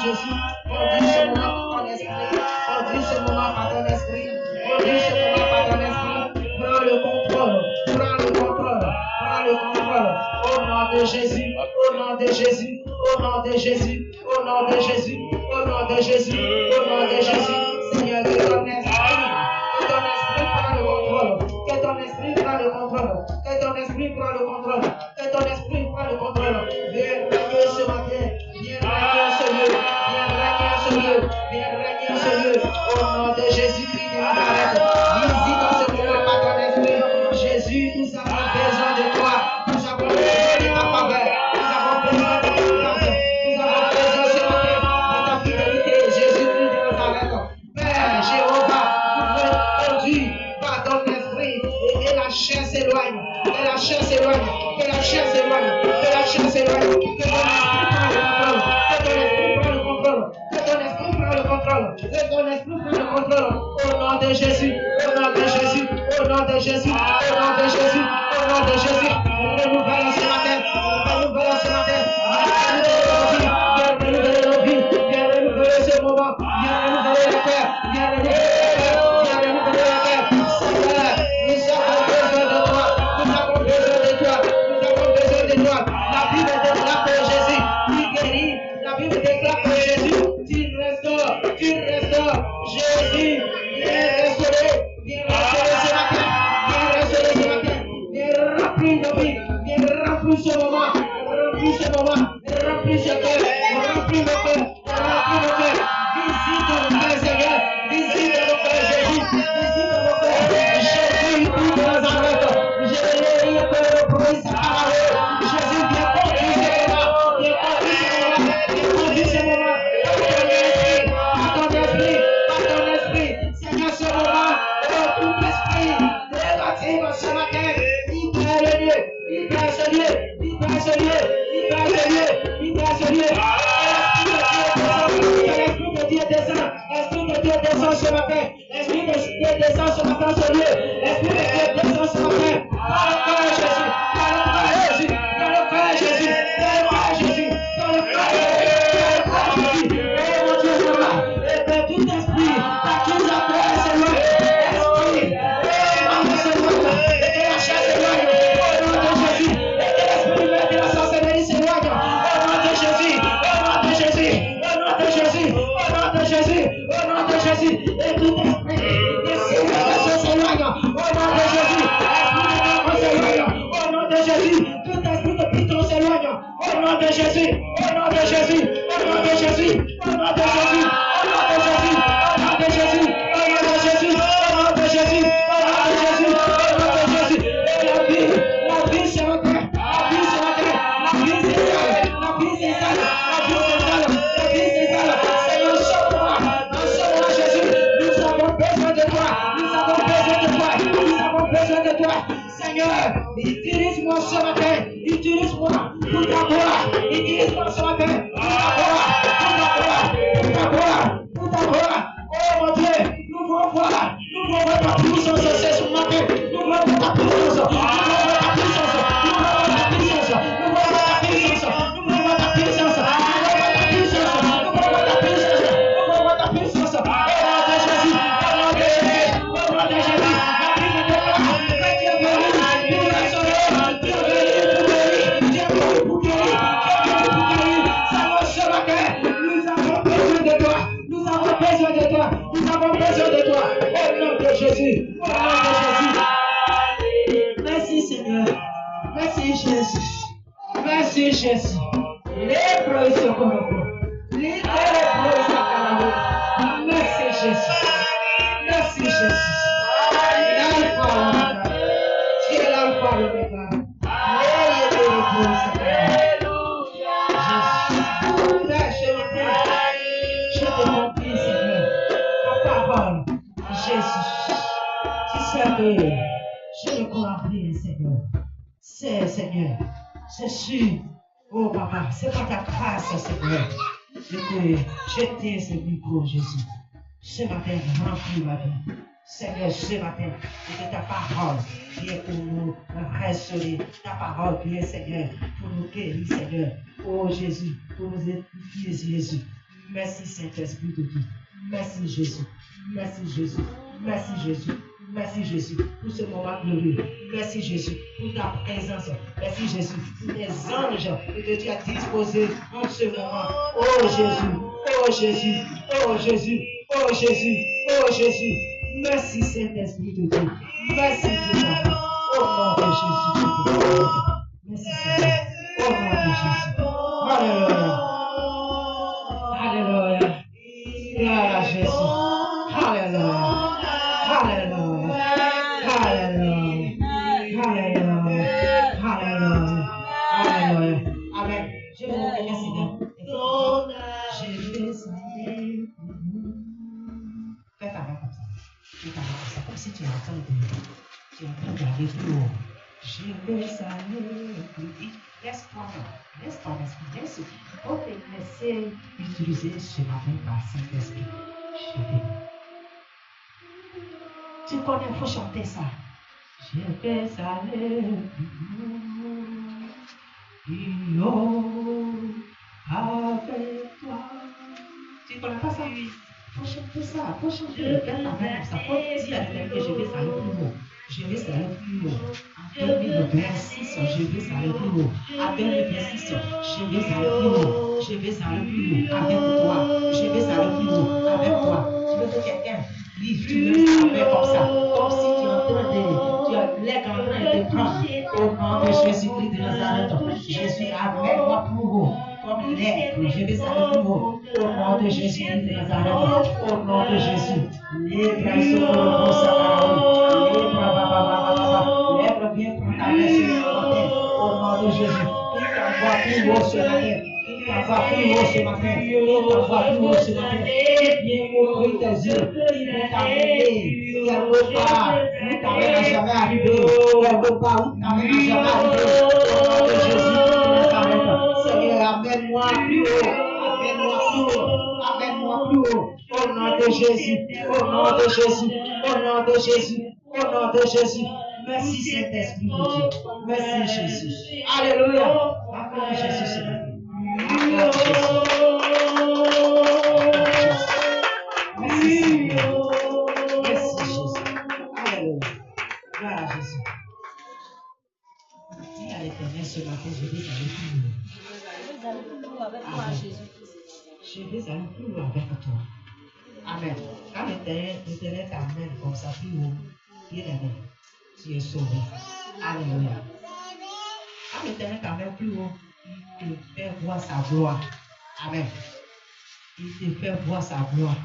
Jésus, conduis ce moment par ton esprit, conduis ce moment par ton esprit, conduis ce moment par ton esprit, prends le contrôle, prends le contrôle, prends le contrôle, au nom de Jésus, au nom de Jésus, au nom de Jésus, au nom de Jésus, au nom de Jésus, au nom de Jésus, Seigneur, que ton esprit prend le contrôle, que ton esprit prend le contrôle, que ton esprit prend le contrôle, que ton esprit prend le contrôle, viens régner ce matin, viens régner ce lieu, viens régner ce lieu, viens régner ce lieu, au nom de Jésus-Christ de Nazareth, visite dans ce moment par ton esprit, Jésus, nous avons besoin de toi, nous avons besoin de ta faveur, nous avons besoin de ta grâce, nous avons besoin ce matin de ta fidélité, Jésus-Christ de Nazareth, Père Jéhovah, nous voulons conduire par ton esprit et la chair s'éloigne, que la chair s'éloigne, que la chair s'éloigne, que la chair s'éloigne, que ton esprit prend le contrôle, que ton esprit prend le contrôle, que ton esprit prend le contrôle, que ton esprit prend le contrôle, au nom de Jésus, au nom de Jésus, au nom de Jésus, au nom de Jésus, au nom de Jésus, renouvelle ce matin, renouvelle ce matin, viens renouveler nos vies, viens renouveler ce moment, viens renouveler le cœur, viens renouveler le cœur, viens renouveler le cœur, Seigneur, nous avons besoin de toi, nous avons besoin de toi, nous avons besoin de toi, la Bible déclare que Jésus, tu guéris, la Bible déclare que Jésus, tu restaures, Jésus, viens restaurer ce matin, viens restaurer ce matin, viens remplir nos vies, viens remplir ce moment, remplis ce cœur, remplis nos cœurs, visite nos cœurs, Seigneur, visite nos cœurs, Jésus, visite nos cœurs, Jésus, tout de Nazareth, Jésus, viens conduire ce moment, par ton esprit, Seigneur, ce moment, tout esprit négatif ce matin, libère le lieu, libère ce lieu, libère ce lieu, libère ce lieu, libère ce lieu. L'Esprit de Dieu descend, l'Esprit de Dieu descend ce matin, l'Esprit de Dieu descend ce matin sur lieu, l'Esprit de Dieu descend ce matin, par le cœur Jésus, par le cœur Jésus, par le cœur Jésus, par le cœur Jésus, par le cœur Jésus, et mon Dieu sera, et que tout esprit, qui après s'éloigne, l'esprit, et que la chair s'éloigne, au nom de Jésus, et que l'esprit de la sorcellerie s'éloigne, au nom de Jésus, au nom de Jésus, au nom de Jésus, au nom de Jésus, au nom de Jésus, et tout esprit de civilisation s'éloigne, au nom de Jésus, esprit de s'éloigne, au nom de Jésus, tout esprit de piton s'éloigne, au nom de Jésus, au nom de Jésus, au nom de Jésus, au nom de Jésus, au nom de Jésus, au nom de Jésus, au nom de Jésus, au nom de Jésus, au nom de Jésus, au nom de Jésus, et la vie c'est votre, la vie c'est votre, la vie c'est sale, la vie c'est sale, la vie c'est sale, la vie c'est sale, Seigneur, sauve-moi, Jésus, nous avons besoin de toi, nous avons besoin de toi, nous avons besoin de toi, Seigneur, utilise-moi ce matin, utilise-moi pour ta gloire, utilise-moi ce matin pour ta gloire, pour ta gloire, pour ta gloire, oh mon Dieu, nous voulons voir ta puissance ce matin, nous voulons voir ta puissance, nous voulons voir ta puissance, nous voulons voir ta puissance, nous voulons voir ta puissance, nous voulons voir ta puissance, nous voulons voir ta puissance, nous voulons voir ta puissance, au nom de Jésus, au nom de Jésus, au nom de Jésus, la Bible déclare que Dieu guérit, Dieu restaure, Dieu guérit, Dieu guérit pour guérir, Seigneur, ce matin, nous avons besoin de toi, nous avons besoin de toi, nous avons besoin de toi, au nom de Jésus, au nom de Jésus. Merci Seigneur, merci Jésus, merci Jésus. Les proïs merci Jésus, merci Jésus. L'alpha, tu es l'alpha, l'oméga. Je te confie, Seigneur, ta parole, Jésus. Tu sais que je ne crois rien, Seigneur. C'est, Seigneur, c'est sûr. Oh, Papa, c'est pas ta grâce, Seigneur. Je tiens ce micro, Jésus. Ce matin, remplis ma vie. Seigneur, ce matin, et que ta parole qui est pour nous restaurer, ta parole qui est, Seigneur, pour nous guérir, Seigneur. Oh Jésus, pour nous édifier, Jésus. Merci Saint-Esprit de Dieu. Merci Jésus. Merci Jésus. Merci Jésus. Merci Jésus pour ce moment glorieux. Merci Jésus pour ta présence. Merci Jésus pour les anges que tu as disposés en ce moment. Oh Jésus. Oh Jésus. Oh Jésus. Oh Jésus. Oh Jésus. Merci Saint-Esprit de Dieu. Merci Dieu. Au nom de Jésus. Merci Seigneur. Au nom de Jésus. Alléluia. Alléluia. Gloire à Jésus. Alléluia. Alléluia. Alléluia. Alléluia. Alléluia. Alléluia. Amen. Je vous remercie. Je vais saluer. Fais ta main comme ça. Fais ta main comme ça. Comme si tu entends d'aller plus haut. Je vais saluer. Laisse-toi. Laisse ton esprit. Laisse. On te laisser utiliser ce matin par Saint-Esprit. Je vais. Tu connais, il faut chanter ça. Je vais aller plus haut avec toi. Tu connais pas ça? Il faut chanter ça. Il faut chanter. Fais ta main comme ça. Il faut dire à quelqu'un que je vais aller plus haut. Je vais aller plus haut. En 2026, je vais aller plus haut. En 2026, je vais aller plus haut. Je vais aller plus haut avec toi. Je vais aller plus haut avec toi. Tu veux que quelqu'un dise, tu lèves ta main comme ça, comme si tu es en train de, tu as l'aigle en train de prendre. Au nom de Jésus-Christ de Nazareth, Jésus, amène-moi plus haut. Comme l'aigle, je vais aller plus haut. Au nom de Jésus-Christ de Nazareth, au nom de Jésus. Lève bien pour ta main sur le matin. Au nom de Jésus. Il t'envoie plus haut ce matin. Il t'envoie plus haut ce matin. Il t'envoie plus haut ce matin. Viens ouvrir tes yeux. Pour t'amener quelque part où ta main n'a jamais arrivé. Quelque part où ta main n'a jamais arrivé. Au nom de Jésus de Nazareth. Seigneur, amène-moi plus haut. Amène-moi plus haut. Amène-moi plus haut. Au nom de Jésus. Au nom de Jésus. Au nom de Jésus. Au nom de Jésus. Merci Saint-Esprit de Dieu. Merci Jésus. Alléluia. Acclame Jésus ce matin. Acclame Jésus. Merci Seigneur. Merci Jésus. Alléluia. Gloire à Jésus. Dis à l'Éternel ce matin, je vais aller plus loin. Je vais aller plus loin avec toi. Amen. Quand l'Éternel t'amène comme ça plus haut, il est là. Tu es sauvé. Alléluia. Quand l'Éternel t'amène plus haut, il te fait voir sa gloire. Amen. Il te fait voir sa gloire.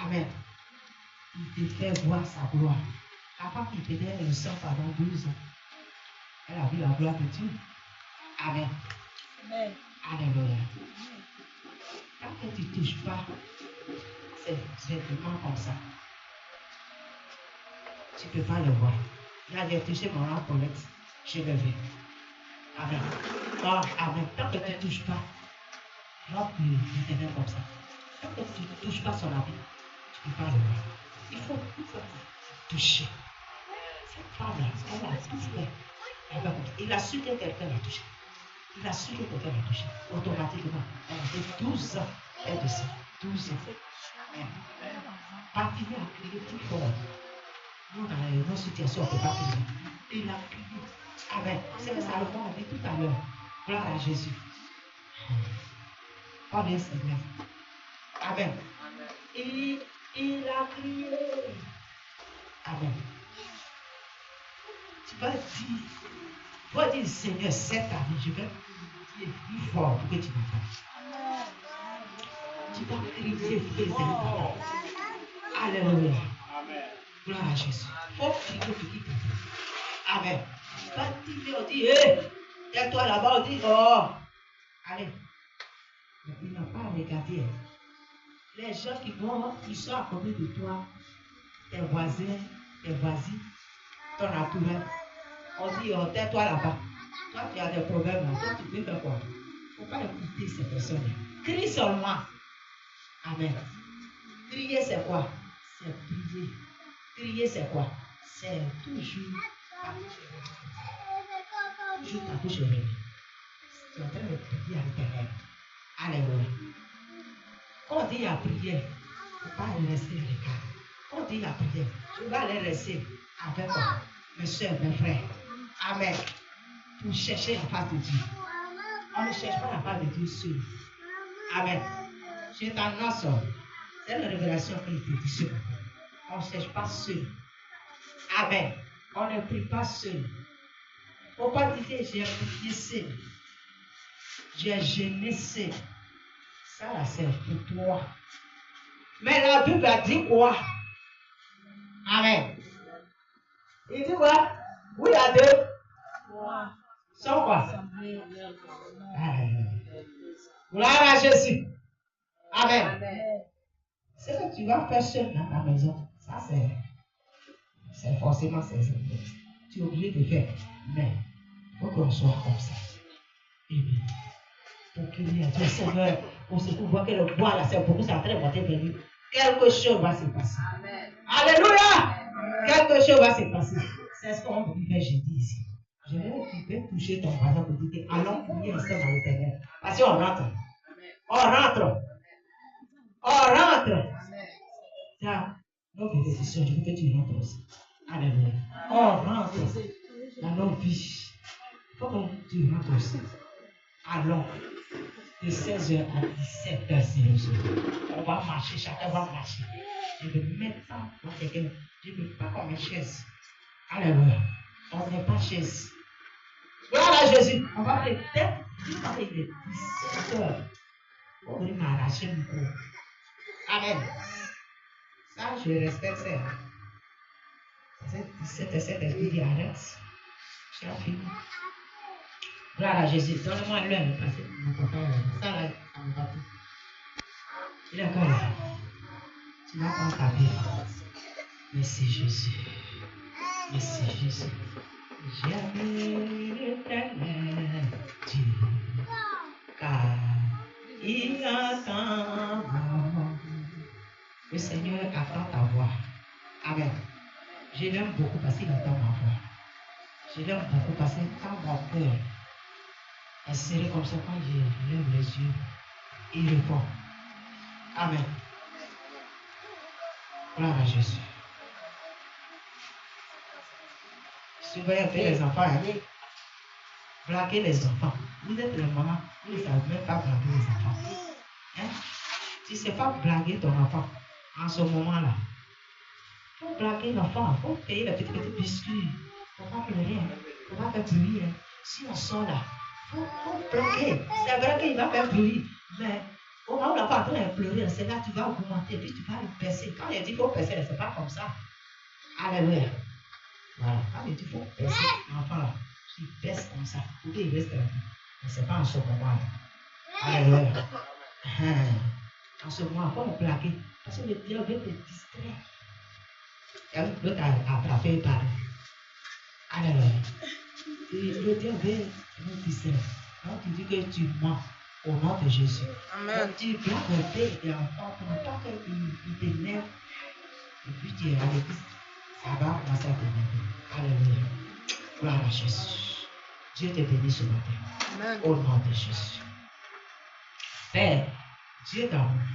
Amen. Il te fait voir sa gloire. La femme qui tenait le sang pendant 12 ans, elle a vu la gloire de Dieu. Amen. Amen. Alléluia. Quand tu ne touches pas, c'est vraiment comme ça. Tu ne peux pas le voir. Là, j'ai touché mon âme Colette. Je le vais. Amen. Oh, amen. Tant que tu ne touches pas, l'homme l'Éternel comme ça. Tant que tu ne touches pas son habit, tu ne peux pas le voir. Il faut toucher. Cette femme-là, elle a tout fait. Il a su que quelqu'un l'a touché. Il a su que quelqu'un l'a touché. Automatiquement, elle a fait 12 ans. Elle descend. 12 ans. Partir à crier plus fort. Nous, dans nos situations, on ne peut pas crier. Il a crié. Amen. C'est que ça le fond, on dit tout à l'heure. Gloire à Jésus. Oh bien Seigneur. Amen. Et il a crié. Amen. Tu vas dire, Seigneur, cette année, je vais crier plus fort pour que tu m'entends. Tu vas crier, fais-le. Alléluia. Gloire à Jésus. Il faut crier pour qu'il t'entende. Amen. Quand on dit, hé, tais-toi là-bas, on dit, oh, allez. Mais il n'a pas regardé. Les gens qui sont à côté de toi, tes voisins, tes voisines, ton entourage, on dit, oh, tais-toi là-bas. Toi, tu as des problèmes là. Toi, tu peux faire quoi? Il ne faut pas écouter ces personnes-là. Crie seulement. Amen. Crier, c'est quoi? C'est prier. Crier, c'est quoi? C'est toujours ta bouche ouverte. Toujours ta bouche ouverte. Tu es en train de prier à l'Éternel. Alléluia. Quand on dit la prière, il ne faut pas rester à l'écart. Quand on dit la prière, tu vas aller rester avec mes soeurs, mes frères. Amen. Pour chercher la face de Dieu. On ne cherche pas la face de Dieu seul. Amen. Je t'annonce, c'est la révélation que je te dis ce matin. On ne cherche pas seul. Amen. On ne prie pas seul. Il ne faut pas dire que j'ai prié seul. J'ai gêné seul. Ça là, c'est pour toi. Mais la Bible a dit quoi? Amen. Il dit quoi? Oui, à deux. Sans quoi? Gloire à Jésus. Amen. Ce que tu vas faire seul dans ta maison, ça c'est forcément tu es obligé de faire. Mais il faut qu'on soit comme ça. Amen. Pour qu'il y ait un Seigneur, pour ce pouvoir que le bois là, c'est beaucoup, c'est en train de monter vers lui. Quelque chose va se passer. Amen. Alléluia. Quelque chose va se passer. C'est ce qu'on peut faire jeudi ici. Je vais toucher ton voisin pour dire allons prier ensemble à l'Éternel. Parce qu'on rentre. On rentre. On rentre. Ça, nos bénédictions, je veux que tu rentres aussi. Alléluia. On rentre dans nos vies. Il faut que tu rentres aussi. Allons. De 16h à 17h, c'est on va marcher, chacun va marcher. Je vais mettre ça dans quelqu'un. Je ne veux pas comme une chaise. Alléluia. On n'est pas chaise. Voilà Jésus. On va peut-être, il va être 17h. On va m'arracher mon corps. Amen. Ça, je respecte ça. C'est 17h, il dit arrête. J'ai fini. Voilà Jésus. Donne-moi l'heure parce que mon papa, ça là, ça me va tout. Il est encore là. Tu vas prendre ta vie. Merci Jésus. Merci Jésus. J'aime l'Éternel Dieu, car il entend mon. Le Seigneur attend ta voix. Amen. Je l'aime beaucoup parce qu'il entend ma voix. Je l'aime beaucoup parce que quand mon cœur est serré comme ça, quand je lève les yeux, il répond. Amen. Gloire à Jésus. Surveillez un peu les enfants. Hein? Blaguez les enfants. Vous êtes les mamans, vous ne savez même pas blaguer les enfants. Hein? Tu ne sais pas blaguer ton enfant en ce moment-là. Il faut blaguer l'enfant. Il faut payer les petits biscuits. Il ne faut pas pleurer. Il ne faut pas faire bruit. Hein? Si on sort là, il faut blaguer. C'est vrai qu'il va faire bruit. Mais au moment où l'enfant est en train de pleurer, c'est là que tu vas augmenter. Puis tu vas le percer. Quand il dit qu'il faut percer, ce n'est pas comme ça. Alléluia. Voilà. Quand il dit qu'il faut percer l'enfant là, tu perces comme ça. Pour qu'il reste là. Mais ce n'est pas en ce moment-là. Alléluia. En ce moment, il faut le blaguer. Parce que le diable veut te distraire. Elle peut t'attraper par. Alléluia. Et le diable veut nous distraire. Donc tu dis que tu mens au nom de Jésus. Amen. Donc tu blagues un peu et enfants pour ne pas qu'il t'énerve. Et puis tu es à l'église. Ça va commencer à t'énerver. Alléluia. Gloire à Jésus. Dieu te bénit ce matin. Amen. Au nom de Jésus. Père, Dieu d'amour,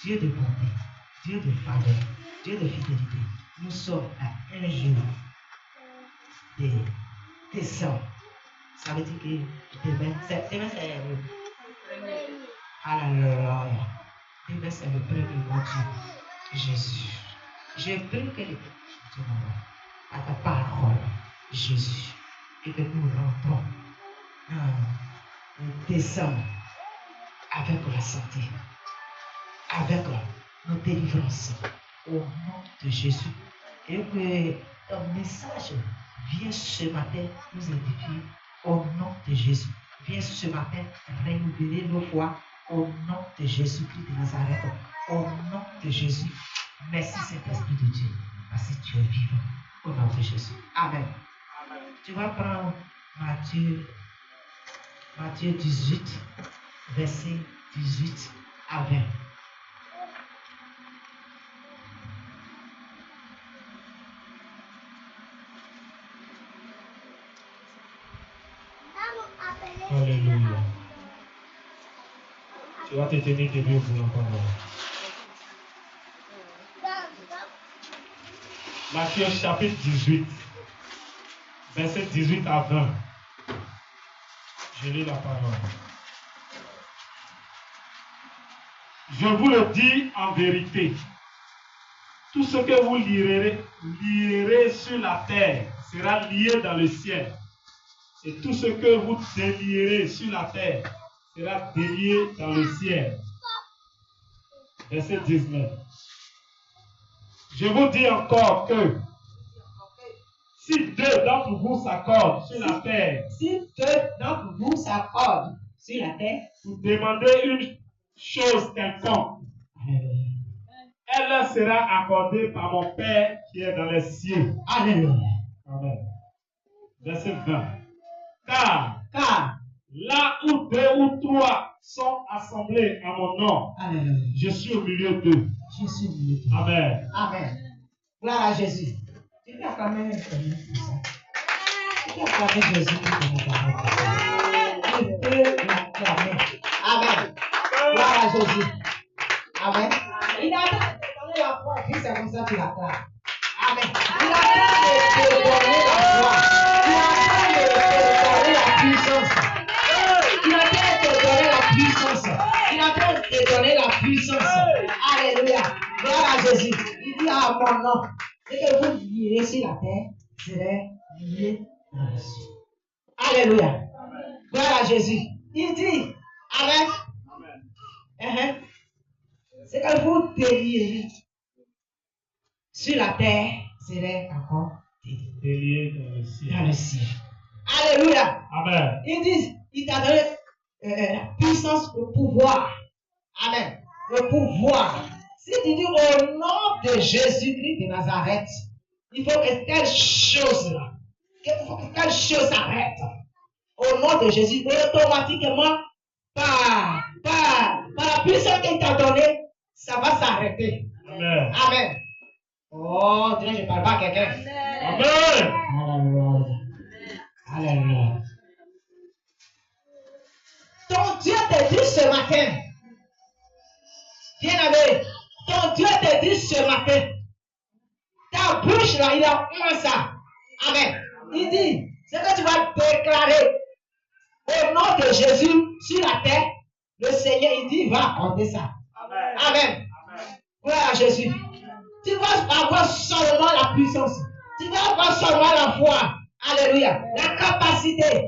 Dieu de bonté, Dieu de faveur, Dieu de fidélité. Nous sommes à un jour de décembre. Ça veut dire que demain c'est Alléluia. Demain c'est le premier mois de Jésus. Je prie que les à ta parole, Jésus, et que nous rentrons en décembre avec la santé, avec nos délivrances, au nom de Jésus. Et que ton message vient ce matin nous édifier au nom de Jésus. Viens ce matin renouveler nos foi au nom de Jésus-Christ de Nazareth. Au nom de Jésus. Merci Saint-Esprit de Dieu, parce que tu es vivant au nom de Jésus. Amen. Tu vas prendre Matthieu 18, verset 18 à 20. Alléluia. Tu vas te tenir debout pour la parole. Matthieu chapitre 18, verset 18 à 20. Je lis la parole. Je vous le dis en vérité, tout ce que vous lierez sur la terre sera lié dans le ciel. Et tout ce que vous délierez sur la terre sera délié dans le ciel. Verset 19. Je vous dis encore que si deux d'entre vous s'accordent sur la terre, vous demandez une chose quelconque, elle leur sera accordée par mon Père qui est dans les cieux. Alléluia. Amen. Verset 20. Car là où deux ou trois sont assemblés à mon nom, Alléluia. je suis au milieu d'eux. Je suis au milieu d'eux. Amen. Amen. Gloire à Jésus. Tu peux acclamer pour ça. Tu peux acclamer Jésus pour ton parole. Tu peux l'acclamer. Amen. Gloire à Jésus. Amen. Il attend de donner la foi. Puis c'est comme ça que tu l'acclames. Amen. Il attend de donner la foi. Il attend de donner la puissance. Il attend de donner la puissance. Il attend de donner la puissance. Alléluia. Gloire à Jésus. Il dit à mon nom. Et que vous lirez sur la terre, serait lié dans le ciel. Alléluia. Gloire à Jésus. Il dit, Amen. Amen. C'est que vous délierez sur la terre, serait encore Délié dans le ciel. dans le ciel. Alléluia. Amen. Il dit, il t'a donné la puissance, le pouvoir. Amen. Le pouvoir. Si tu dis au nom de Jésus-Christ de Nazareth, il faut que telle chose-là, il faut que telle chose s'arrête. Au nom de Jésus, automatiquement, par la puissance qu'il t'a donnée, ça va s'arrêter. Amen. Amen. Oh, Dieu, je ne parle pas à quelqu'un. Amen. Alléluia. Alléluia. Ton Dieu te dit ce matin, bien-aimé, ton Dieu te dit ce matin, ta bouche là, il a moins ça. Amen. Il dit, c'est que tu vas déclarer au nom de Jésus sur la terre, le Seigneur, il dit, va accorder ça. Amen. Amen. Gloire à Jésus. Tu vas avoir seulement la puissance. Tu vas avoir seulement la foi. Alléluia. La capacité.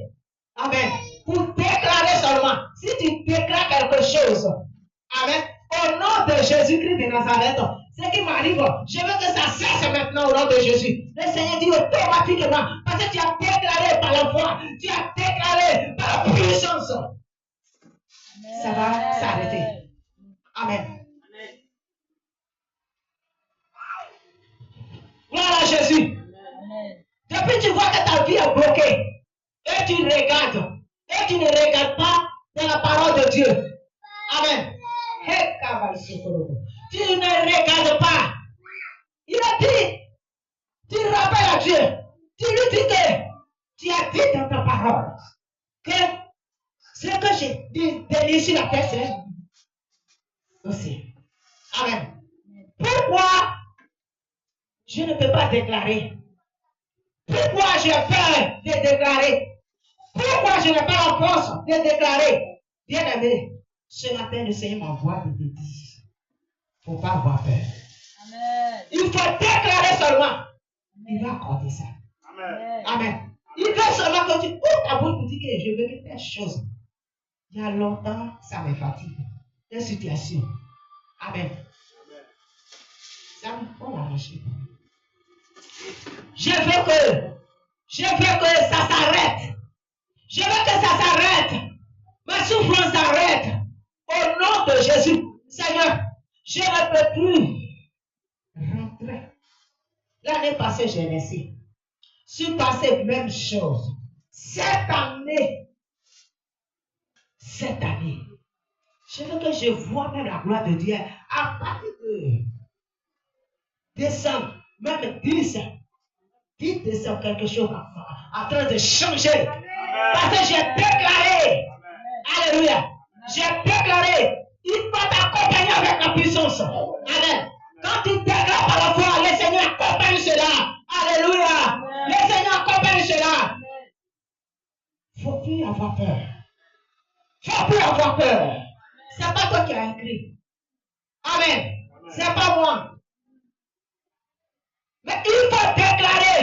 Amen. Pour déclarer seulement. Si tu déclares quelque chose. Amen. Au nom de Jésus-Christ de Nazareth. Ce qui m'arrive, je veux que ça cesse maintenant au nom de Jésus. Le Seigneur dit automatiquement. Parce que tu as déclaré par la foi. Tu as déclaré par la puissance. Ça va s'arrêter. Amen. Gloire à Jésus. Depuis tu vois que ta vie est bloquée. Et tu regardes. Et tu ne regardes pas dans la parole de Dieu. Amen. Tu ne regardes pas. Il a dit. Tu rappelles à Dieu. Tu lui dis que tu as dit dans ta parole que ce que j'ai dit sur la terre, c'est aussi. Amen. Pourquoi je ne peux pas déclarer? Pourquoi j'ai peur de déclarer? Pourquoi je n'ai pas la force de déclarer? Bien-aimé, ce matin, le Seigneur m'envoie de te dire, il ne faut pas avoir peur. Amen. Il faut déclarer seulement. Il va accorder ça. Amen. Amen. Il veut seulement que tu ouvres ta bouche pour dire que je veux que telle chose. Il y a longtemps, ça me fatigue. Telle situation. Amen. Ça me faut l'arracher. Je veux que ça s'arrête. Je veux que ça s'arrête. Ma souffrance s'arrête. Au nom de Jésus. Seigneur, je ne peux plus rentrer. L'année passée, j'ai laissé. Suis passé même chose. Cette année, je veux que je vois même la gloire de Dieu à partir de décembre, même 10 décembre, quelque chose en train de changer. Parce que j'ai déclaré, alléluia, j'ai déclaré Il va t'accompagner avec la puissance. Amen. Quand tu déclares par la foi, le Seigneur accompagne cela. Alléluia. Le Seigneur accompagne cela. Il ne faut plus avoir peur. Il ne faut plus avoir peur. Ce n'est pas toi qui as écrit. Amen. Ce n'est pas moi. Mais il faut déclarer.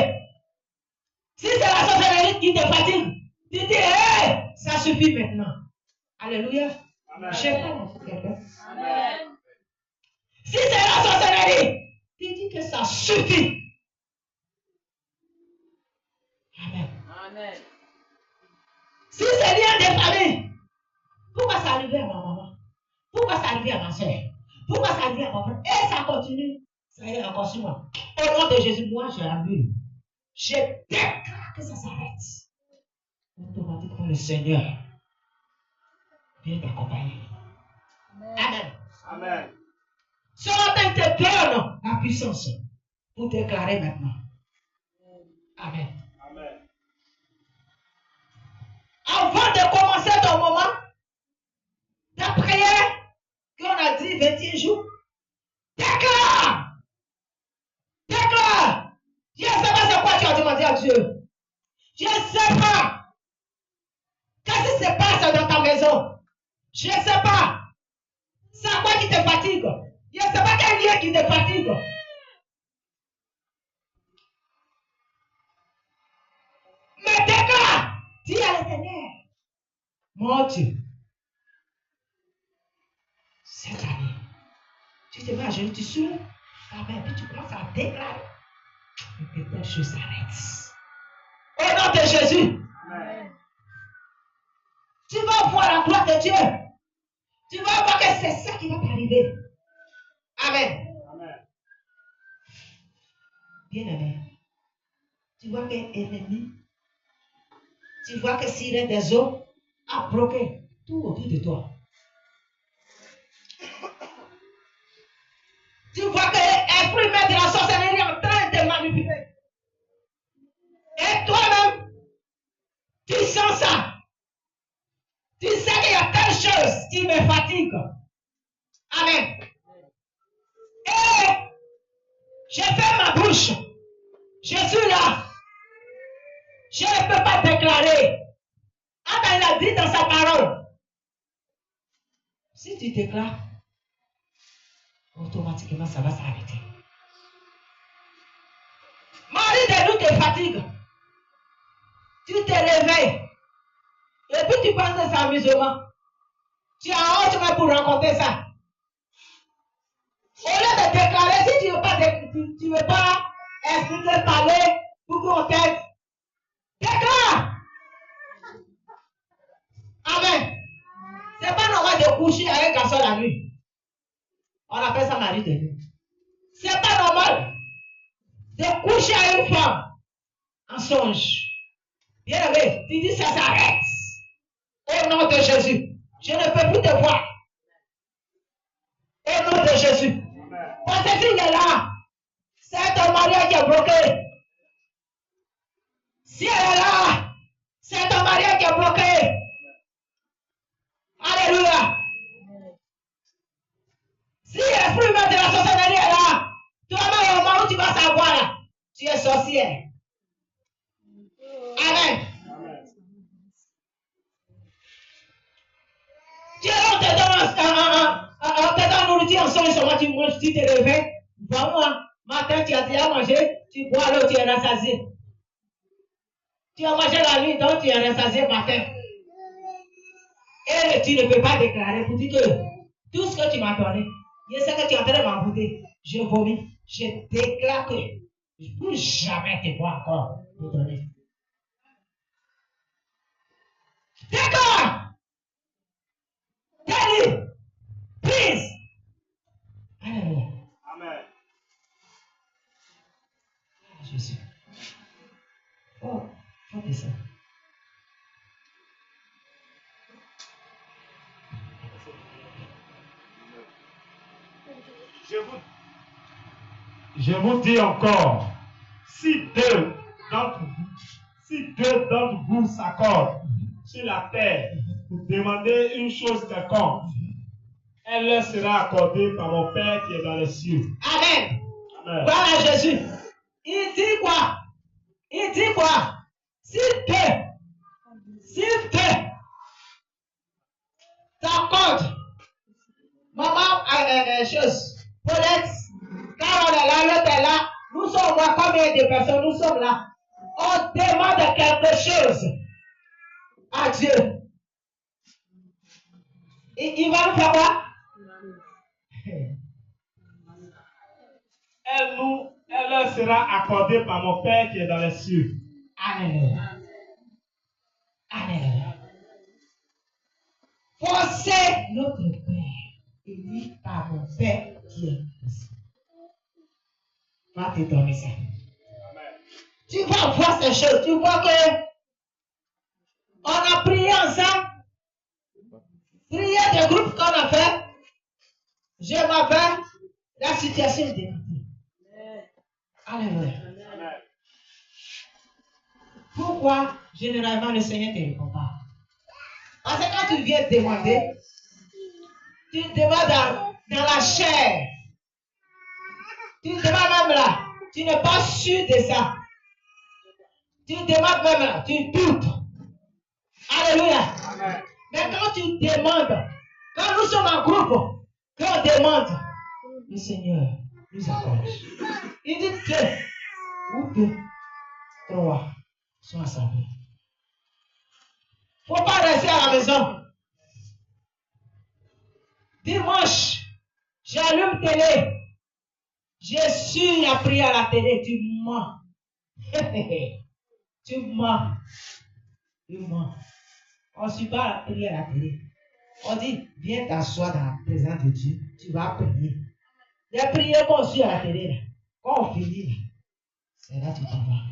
Si c'est la sorcellerie qui te fatigue, tu dis, hey, ça suffit maintenant. Alléluia. Je n'ai pas mon quelqu'un. Amen. Si c'est la sorcellerie, tu dis que ça suffit. Amen. Amen. Si c'est lien des familles, pourquoi ça arrive à ma maman? Pourquoi ça arrive à ma soeur? Pourquoi ça arrive à mon frère? Et ça continue. Ça y est encore sur moi. Au nom de Jésus, moi, je l'annule. Je déclare que ça s'arrête. Automatiquement, le Seigneur vient t'accompagner. Amen. Amen. Ce matin, il te donne la puissance pour déclarer maintenant. Amen. Amen. Avant de commencer ton moment, ta prière, qu'on a dit 21 jours, déclare! Déclare! Je ne sais pas c'est quoi tu as demandé à Dieu. Je ne sais pas. Qu'est-ce qui se passe dans ta maison? Je ne sais pas. C'est quoi qui te fatigue? Je ne sais pas quel lien qui te fatigue. Mais déclare! Dis à l'Éternel. Mon Dieu. Cette année, tu te mets à genoux, tu soulèves ta main, puis tu commences à déclarer. Et peut-être je s'arrête. Au nom de Jésus. Amen. Tu vas voir la gloire de Dieu. Tu vas voir que c'est ça qui va t'arriver. Amen. Amen. Bien-aimé, tu vois qu'un ennemi, tu vois que Sirène des eaux a bloqué tout autour de toi. Tu vois que l'esprit même de la sorcellerie est en train de te manipuler. Et toi-même, tu sens ça. Tu sais qu'il y a telle chose qui me fatigue. Amen. Et je fais ma bouche. Je suis là. Je ne peux pas déclarer. Adam il a dit dans sa parole. Si tu déclares, automatiquement ça va s'arrêter. Marie de nous te fatigue. Tu te réveilles. Et puis tu penses que c'est amusement. Tu as honte pour raconter ça. Au lieu de déclarer, si tu ne veux pas expliquer, parler pour qu'on t'aide, déclare. Amen. C'est pas normal de coucher avec un garçon la nuit. On appelle ça mari de nuit. C'est pas normal de coucher avec une femme en songe. Bien aimé, tu dis ça s'arrête. Au nom de Jésus. Je ne peux plus te voir. Au nom de Jésus. Parce que s'il est là, c'est ton mariage qui est bloqué. Si elle est là, c'est ton mariage qui est bloqué. Alléluia. Si l'esprit même de la sorcellerie est là, toi-même au moment où tu vas savoir là, tu es sorcière. Amen. Tu te donne nourriture en songe, tu manges, tu te réveilles. Vraiment, matin tu as déjà mangé, tu bois l'eau, tu es rassasié. Tu as mangé la nuit, donc tu es rassasié matin. Et tu ne peux pas déclarer pour dire que tout ce que tu m'as donné, je sais que tu es en train de m'embouter. Je vomis. Je déclare que je ne peux jamais te voir encore te donner. Déclare! Tell you, please. Alléluia. Amen. Jésus. Oh, faut dire ça. Je vous dis encore, si deux d'entre vous s'accordent sur la terre pour demander une chose quelconque, elle leur sera accordée par mon Père qui est dans les cieux. Amen. Amen. Voilà Jésus. Il dit quoi? Il dit quoi? S'il te t'accorde, maman, chose, Paulette, car on est là, l'autre est là, nous sommes là, combien de personnes nous sommes là? On demande quelque chose à Dieu. Il va nous faire quoi? Elle leur sera accordée par mon Père qui est dans les cieux. Alléluia. Alléluia. Forcez notre Père. Il dit par mon Père qui est dans les cieux. Va te donner ça. Tu vas voir ces choses. Tu vois que on a prié ensemble. Prière de groupe qu'on a fait. Je m'appelle la situation est démontée. Alléluia. Pourquoi généralement le Seigneur ne te répond pas? Parce que quand tu viens demander, tu demandes dans la chair. Tu demandes même là. Tu n'es pas sûr de ça. Tu demandes même là. Tu doutes. Alléluia. Amen. Mais quand tu demandes, quand nous sommes en groupe, quand on demande, le Seigneur nous accorde. Il dit que, ou deux, trois, sont assemblés. Il ne faut pas rester à la maison. Dimanche, j'allume télé. Je suis la prière à la télé. Tu mens. Tu mens. Tu mens. On ne suit pas la prière à la télé. On dit, viens t'asseoir dans la présence de Dieu. Tu vas prier. Les prières qu'on suit à la télé, là, quand on finit, là, c'est là que tu t'en vas.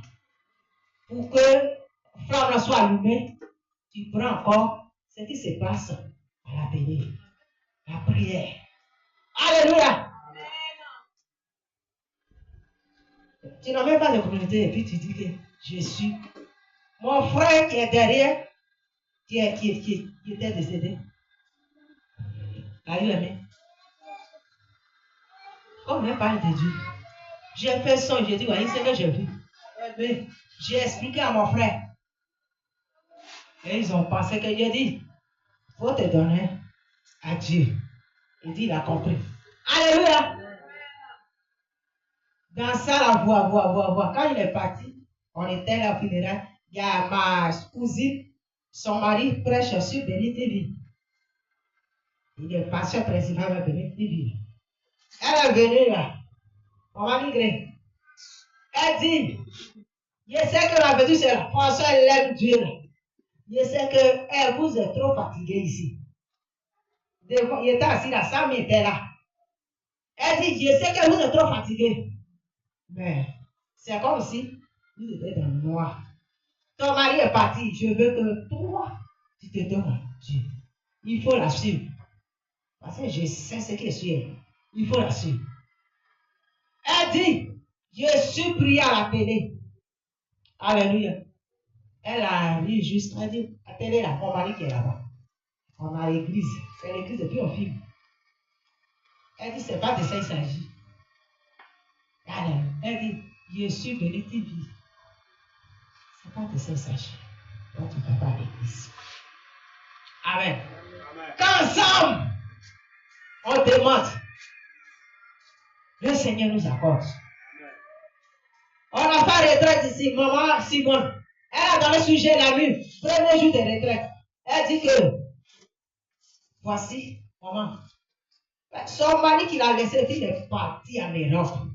Pour que la flamme soit allumée, tu prends encore ce qui se passe à la télé. La prière. Alléluia. Tu n'as même pas de communauté et puis tu dis que je suis. Mon frère qui est derrière, qui était décédé. As-tu aimé? On ne parle de Dieu. J'ai fait son, j'ai dit, voyez ce que j'ai vu. Mais j'ai expliqué à mon frère. Et ils ont pensé que j'ai dit, il faut te donner à Dieu. Il dit, il a compris. Alléluia. Dans ça, la voix. Quand il est parti, on était là au funérail. Il y a ma cousine, son mari prêche sur Béni TV. Il est pasteur principal de Béni TV. Elle est venue là. On va migrer. Elle dit, je sais que la vertu c'est la force, elle aime Dieu. Je sais que vous êtes trop fatigué ici. Il était assis là, Sam était là. Elle dit, je sais que vous êtes trop fatigué. Mais c'est comme si vous étiez dans le noir. Ton mari est parti. Je veux que toi, tu te donnes à Dieu. Il faut la suivre. Parce que je sais ce qui est sûr. Il faut la suivre. Elle dit, je suis prié à la télé. Alléluia. Elle arrive juste, elle dit, la télé là, mon mari qui est là-bas. On a l'église. C'est l'église et puis on filme. Elle dit, c'est pas de ça il s'agit. Elle dit, je suis Béni TV. C'est pas de ça il s'agit. Toi, tu ne vas pas à l'église. Amen. Qu'ensemble, on demande. Le Seigneur nous accorde. On n'a pas de retraite ici. Maman Simone, elle a dans le sujet la nuit. Premier jour de retraite. Elle dit que, voici, maman. Son mari qui l'a laissé, il est parti en Europe.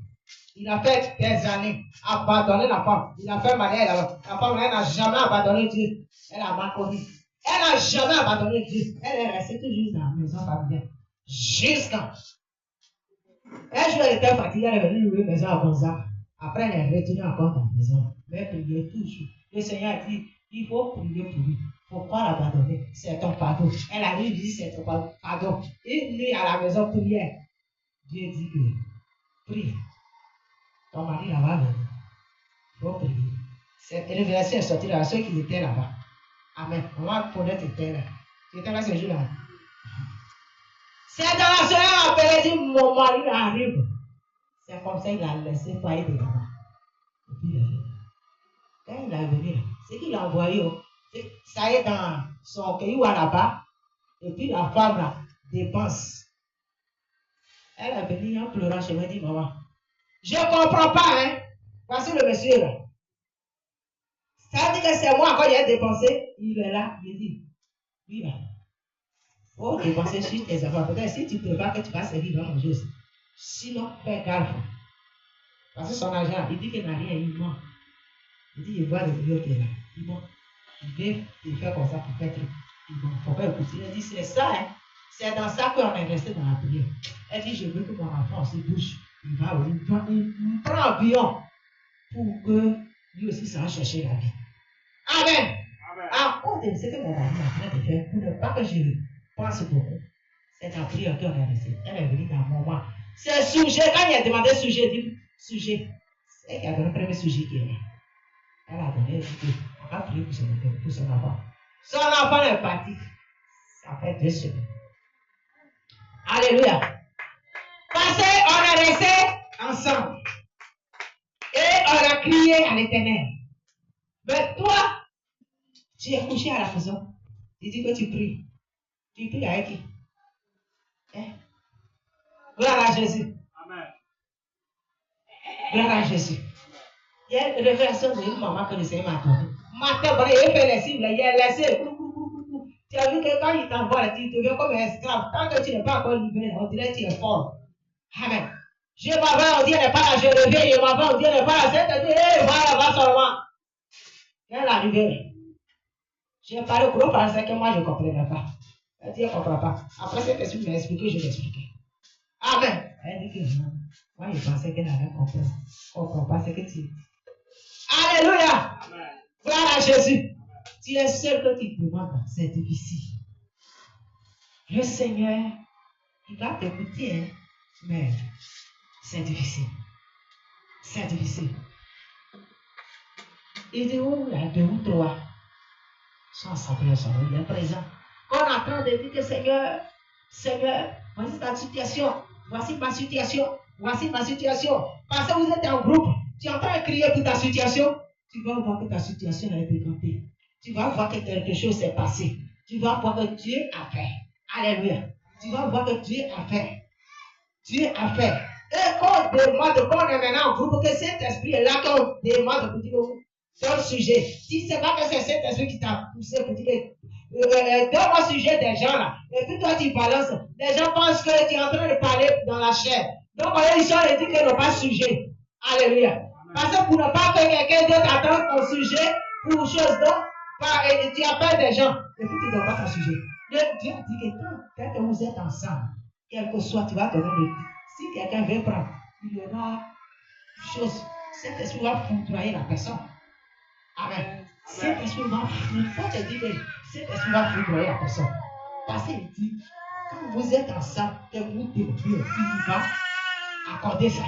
Il a fait des années, abandonné la femme. Il a fait mariage là-bas. La femme, elle n'a jamais abandonné Dieu. Elle a mal connu. Elle n'a jamais abandonné Dieu. Elle est restée toujours dans la maison familiale. Jusqu'à. Un jour, elle était fatiguée, elle est venue louer une maison à Gonzague. Après, elle est retournée encore dans la maison. Mais prier toujours. Le Seigneur a dit, il faut prier pour lui. Il ne faut pas l'abandonner. C'est ton pardon. Elle a dit, c'est ton pardon. Une nuit à la maison, prière. Dieu dit que, prie. Ton mari là-bas, il faut prier. Cette révélation est sortie là, ceux qui étaient là-bas. Amen. On va connaître était là. Tu étais là ce jour-là. C'est dans la soirée appelé, dit, mon mari arrive. C'est comme ça qu'il a laissé foyer de là-bas. Et puis il est venu. Quand il est venu, c'est qu'il a envoyé, ça y est dans son caillou là-bas. Et puis la femme là dépense. Elle est venue en pleurant chez moi et dit, maman, je ne comprends pas, hein. Voici le monsieur là. Ça veut dire que c'est moi quand il a dépensé. Il est là, il dit, oui là. Faut dépenser sur tes affaires. Peut-être si tu ne peux pas que tu vas servir, il va manger aussi. Sinon, fais gaffe. Parce que son argent, il dit qu'il n'a rien, il ment. Il dit, il voit le milieu qui est là. Il ment. Il veut te faire comme ça pour faire truc. Il ne faut pas écouter. Il dit, c'est ça, hein. C'est dans ça qu'on est resté dans la prière. Elle dit, je veux que mon enfant se bouge. Il va, il prend avion pour que lui aussi s'en chercher la vie. Amen. À cause de ce que mon mari est en train de faire, pour ne pas que je pense beaucoup, c'est la prière qu'on est resté. Elle est venue dans un moment. C'est sujet. Quand il a demandé sujet, il dit, sujet. C'est elle qui a donné le premier sujet qui est là. Elle a donné, elle a prié pour son enfant. Son enfant est parti. Ça fait 2 semaines. Alléluia. Parce qu'on est resté ensemble. Et on a crié à l'Éternel. Mais toi, tu es couché à la maison. Tu dis que tu pries. Tu pries avec qui? Hein? Gloire à Jésus. Amen. Gloire à Jésus. Il y a une révélation d'une maman que le Seigneur m'a donnée. Matin, il fait les cibles, il a laissé. Tu as vu que quand il t'envoie, tu deviens comme un esclave. Tant que tu n'es pas encore libéré, on dirait que tu es fort. Amen. Je m'avais, on dit, elle n'est pas là, je reviens, je m'avais, on dit, elle n'est pas là, c'est dit, hé, voilà, va seulement. Elle est arrivée. J'ai parlé gros français que moi je ne comprenais pas. Elle dit, elle ne comprend pas. Après, cet esprit m'a expliqué, je l'ai expliqué. Amen. Elle dit que non. Moi, je pensais qu'elle avait compris. On ne comprend pas ce que tu dis. Alléluia. Amen. Gloire à Jésus. Tu es seul que tu demandes, c'est difficile. Le Seigneur, il va t'écouter, hein, mais c'est difficile. C'est difficile. Il dit, oh, il y a 2 ou 3 sont assemblés ensemble, il est présent. Quand on entend de dire que Seigneur, Seigneur, voici ta situation, voici ma situation, voici ma situation. Parce que vous êtes en groupe, tu entends crier pour ta situation, tu vas voir que ta situation a été décantée. Tu vas voir que quelque chose s'est passé. Tu vas voir que Dieu a fait. Alléluia. Tu vas voir que Dieu a fait. Dieu a fait. Et qu'on demande, qu'on est maintenant en groupe, que cet esprit est là, qu'on demande pour dire sur le sujet. Si c'est pas que c'est cet esprit qui t'a poussé pour dire donne-moi le sujet des gens là. Et puis toi tu balances. Les gens pensent que tu es en train de parler dans la chair. Donc ils sont dit qu'ils n'ont pas de sujet. Alléluia. Parce que pour ne pas que quelqu'un d'autre attende ton sujet pour une chose donc, tu appelles des gens. Et puis tu ne donnes pas ton sujet. Dieu dit que quand vous êtes ensemble, quel que soit, tu vas donner le. Si quelqu'un veut prendre, il y aura une chose. Cet esprit va foudroyer la personne. Amen. Cet esprit va foudroyer. Faut te dire que cet esprit va foudroyer la personne. Parce qu'il dit, quand vous êtes ensemble, que vous devez, il va accorder ça.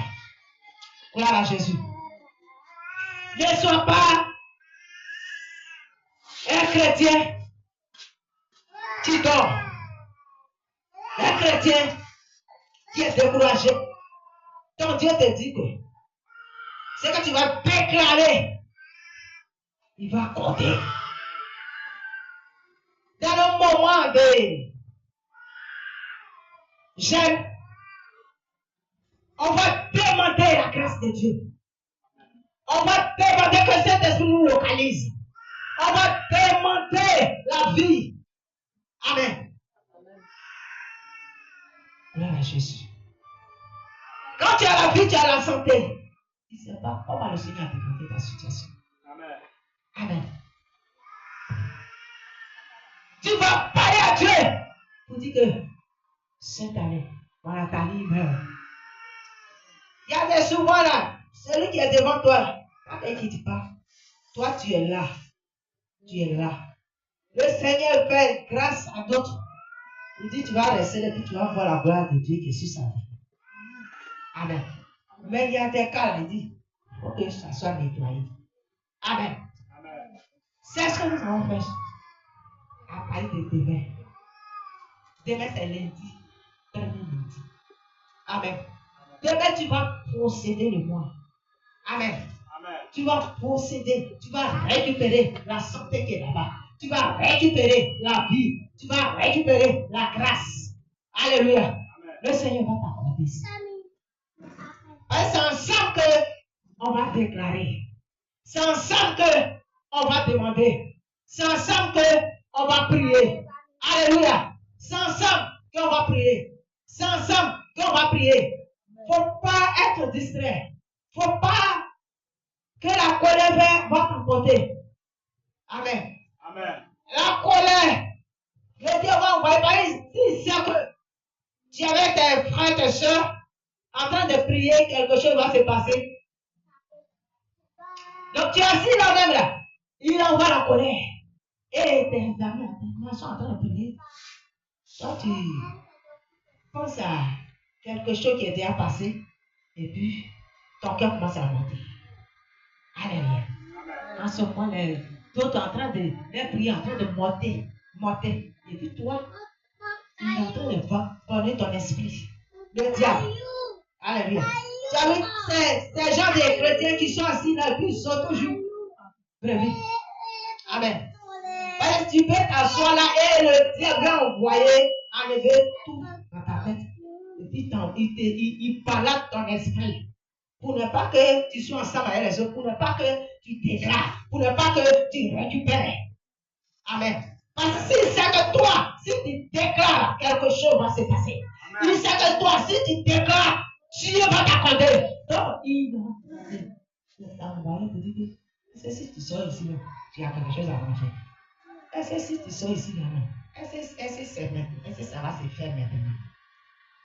Gloire à Jésus. Ne sois pas un chrétien qui dort. Un chrétien qui est découragé. Ton Dieu te dit que ce que tu vas déclarer, il va accorder. Dans le moment de jeûne, on va demander la grâce de Dieu. On va demander que cet esprit nous localise. On va demander la vie. Amen. Gloire à Jésus. Quand tu as la vie, tu as la santé. Tu ne sais pas comment le Seigneur a développé ta situation. Amen. Amen. Tu vas parler à Dieu pour dire que cette année, voilà, ta vie meurt. Il y a des souvent là, celui qui est devant toi, quand il ne dit pas, toi tu es là. Tu es là. Le Seigneur fait grâce à d'autres. Il dit, tu vas rester et puis tu vas voir la gloire de Dieu qui est sur sa vie. Amen. Mais il y a des cas, il dit, il faut que ça soit nettoyé. Amen. C'est ce que nous avons fait à partir de demain. Demain, c'est lundi 13 Amen. Demain, tu vas posséder le monde. Amen. Tu vas posséder, tu vas récupérer la santé qui est là-bas. Tu vas récupérer la vie. Tu vas récupérer la grâce. Alléluia. Amen. Le Seigneur va t'accorder ça. C'est ensemble qu'on va déclarer. C'est ensemble qu'on va demander. C'est ensemble qu'on va prier. Alléluia. C'est ensemble qu'on va prier. C'est ensemble qu'on va prier. Il ne faut pas être distrait. Il ne faut pas que la colère va t'emporter. Amen. Amen. La colère, le Dieu va envoyer. Par exemple, si c'est que tu es avec tes frères, tes soeurs, en train de prier, quelque chose va se passer. Donc tu es assis là-même là. Il envoie la colère. Et tes amis sont en train de prier. Toi, tu penses à quelque chose qui est déjà passé. Et puis, ton cœur commence à monter. Alléluia. En ce moment, les autres en train de prier, en train de monter. Et puis toi, il est en train de vendre ton esprit. Le diable. Alléluia. Tu as vu, ces gens des chrétiens qui sont assis là, et puis ils sont toujours prévenus. Amen. Parce que tu peux t'asseoir là et le diable va envoyer, enlever tout dans ta tête. Et puis il balade ton esprit. Pour ne pas que tu sois ensemble avec les autres, pour ne pas que tu déclares, pour ne pas que tu récupères. Amen. Parce que si c'est que toi, si tu déclares, quelque chose va se passer. Si c'est que toi, si tu déclares, Dieu va t'accorder. Donc, il va t'envoyer pour dire que si tu sors ici, tu as quelque chose à manger. Est-ce que si tu sors ici, est-ce que ça va se faire maintenant?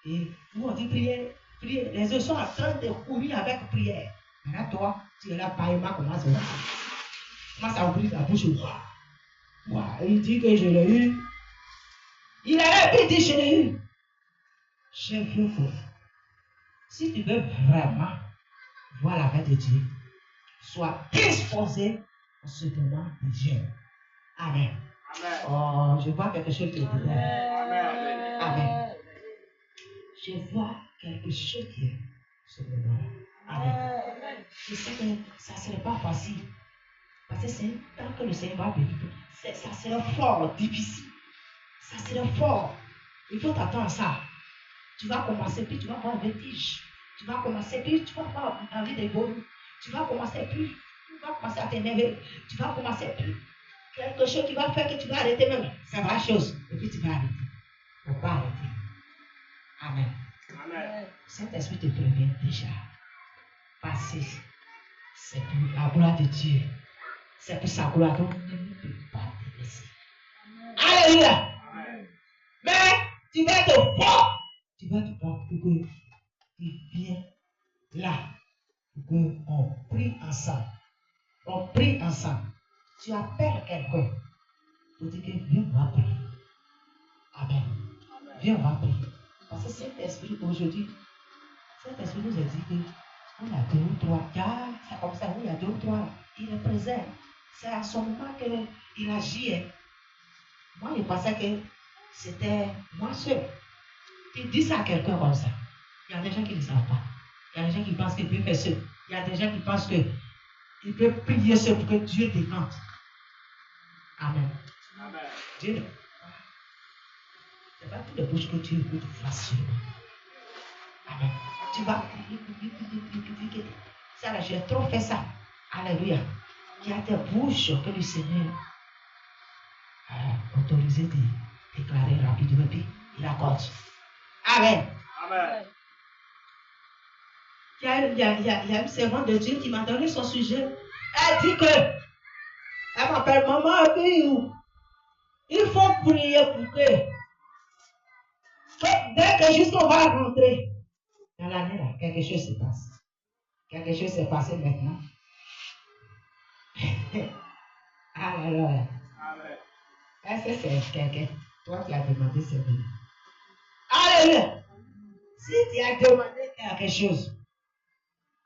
Et nous, on dit prier. Les autres sont en train de courir avec prière. Maintenant, toi, tu es là, païma, commence à ouvrir ta bouche. Il dit que je l'ai eu. Il est là, puis il dit, je l'ai eu. Je veux vous. Si tu veux vraiment voir la main de Dieu, sois disposé en ce moment de Dieu. Amen. Amen. Oh, je vois quelque chose qui est dedans. Amen. Amen. Je vois quelque chose qui est ce moment-là. Amen. Je sais que ça ne serait pas facile. Parce que c'est tant que le Seigneur va venir, ça sera fort, difficile. Ça sera fort. Il faut t'attendre à ça. Tu vas commencer, puis tu vas avoir un vertige. Tu vas commencer, puis tu vas avoir envie d'évoluer. Tu vas commencer, puis tu vas commencer à t'énerver. Tu vas commencer, puis quelque chose qui va faire que tu vas arrêter même. C'est la chose. Et puis tu vas arrêter. Il ne faut pas arrêter. Amen. Amen. Saint-Esprit te prévient déjà. Passez. C'est pour la gloire de Dieu. C'est pour sa gloire. Donc, ne peut pas te laisser. Alléluia. Amen. Mais tu vas être fort. Tu vas être fort pour que tu viennes là. Pour qu'on prie ensemble. On prie ensemble. Tu appelles quelqu'un pour dire que viens, on va prier. Amen. Viens, on va prier. Parce que cet esprit aujourd'hui, cet esprit nous a dit que on a 2 ou 3 car c'est comme ça, il y a 2 ou 3, il est présent. C'est à ce moment qu'il agit. Moi, je pensais que c'était moi seul. Il dit ça à quelqu'un comme ça. Il y a des gens qui ne savent pas. Il y a des gens qui pensent qu'il peut faire seul. Il y a des gens qui pensent qu'il peut prier seul pour que Dieu t'écoute. Amen. Amen. Dieu, c'est pas toutes les bouches que tu écoutes facilement. Amen. Tu vas prier. Ça là, j'ai trop fait ça. Alléluia. Il y a des bouches que le Seigneur a autorisé de déclarer rapidement, puis il accorde. Amen. Amen. Il y a une servante de Dieu qui m'a donné son sujet. Elle dit que, elle m'appelle maman, il faut prier pour que dès que jusqu'on va rentrer dans l'année là, quelque chose se passe. Quelque chose s'est passé maintenant. Alléluia. Est-ce que c'est quelqu'un? Toi qui as demandé ce bien. Alléluia. Si tu as demandé quelque chose,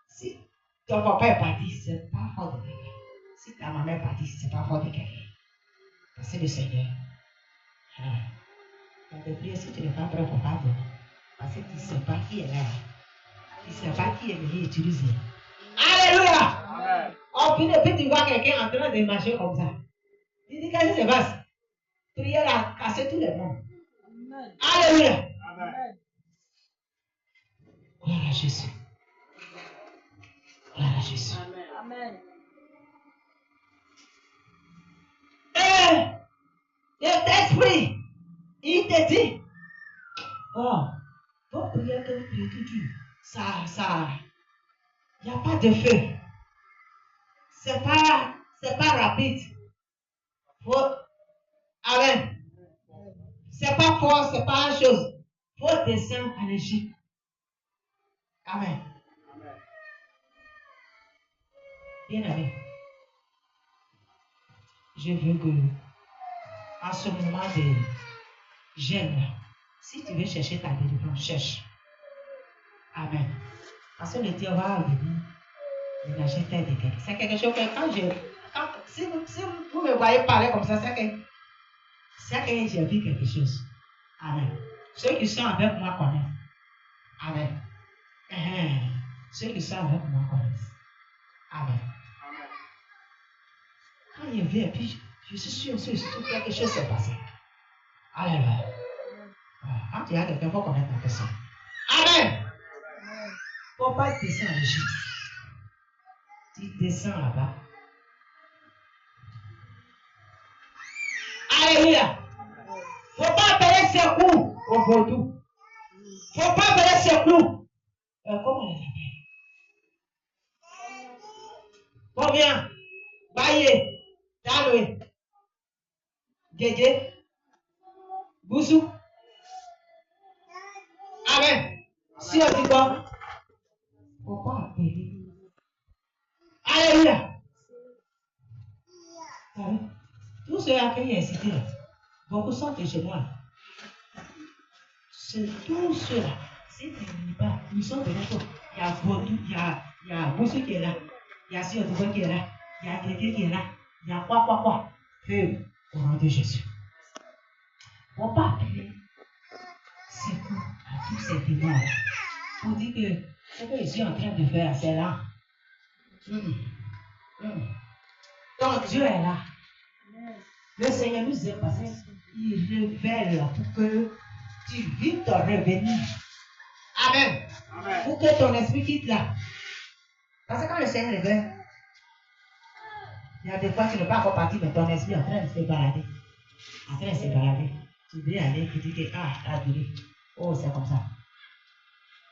si ton papa est parti, c'est pas faute de quelqu'un. Si ta maman est partie, c'est pas faute de quelqu'un. Parce que le Seigneur. Dans tes prières, si tu n'es pas prêt pour pardonner, parce que tu sait pas qui est là. Il ne sait pas qui est venu utiliser. Alléluia. On finit et puis tu vois quelqu'un en train de marcher comme ça. Il dit qu'est-ce qui se passe? Prière a cassé tout le monde. Alléluia. Gloire à Jésus. Gloire à Jésus. Amen. Et l'esprit, il te dit, oh, votre prière que vous priez tout dur, il n'y a pas de feu. C'est pas rapide. Amen. C'est pas fort, c'est pas une chose. Faut descendre à l'Égypte. Amen. Bien aimé. Je veux que, en ce moment de gêne, si tu veux chercher ta délivrance, cherche. Amen. Parce que le Dieu va venir ménager tes dégâts. C'est quelque chose que si vous me voyez parler comme ça, c'est que j'ai vu quelque chose. Amen. Ceux qui sont avec moi connaissent. Amen. Ceux qui sont avec moi connaissent. Amen. Quand il vient, puis je suis sûr que quelque chose s'est passé. Alléluia. Quand tu as quelqu'un, il faut connaître la personne. Amen. Il ne faut pas descendre en Égypte. Tu descends là-bas. Alléluia. Il ne faut pas appeler secours au vaudou. Il ne faut pas appeler secours. Comment on les appelle? Combien? Baye. Tanoé, Gédé, Boussou. Amen. Si on dit quoi? Il ne faut pas appeler. Alléluia. Tous ceux à qui il y a incité, beaucoup sont chez moi. C'est tous ceux-là. Si tu ne dis pas, ils sont de l'autre. Il y a Vaudou, il y a Boussou qui est là. Il y a Siotoua qui est là. Il y a Gédé qui est là. Il y a quoi? Feu au nom de Jésus. Il ne faut pas appeler secours à tous ces témoins pour dire que ce que je suis en train de faire, c'est là. Donc Dieu est là. Le Seigneur nous aime parce qu'il révèle pour que tu vives ton revenir. Amen. Pour que ton esprit quitte là. Parce que quand le Seigneur révèle, il y a des fois, tu n'es pas encore parti, mais ton esprit est en train de se balader. Tu veux aller, tu dis que, t'as duré. Oh, c'est comme ça.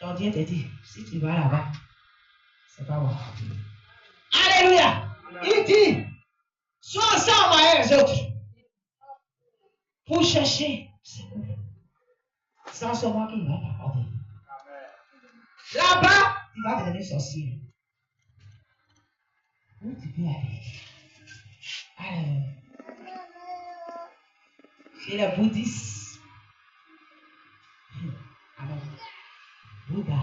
Ton Dieu te dit, si tu vas là-bas, c'est pas bon. Alléluia. Il dit, sois ensemble avec les autres. Pour chercher. Sans savoir qu'il va t'accorder. Là-bas, tu vas devenir sorcier. Où tu peux aller? Chez les bouddhistes. Amen. Bouddha.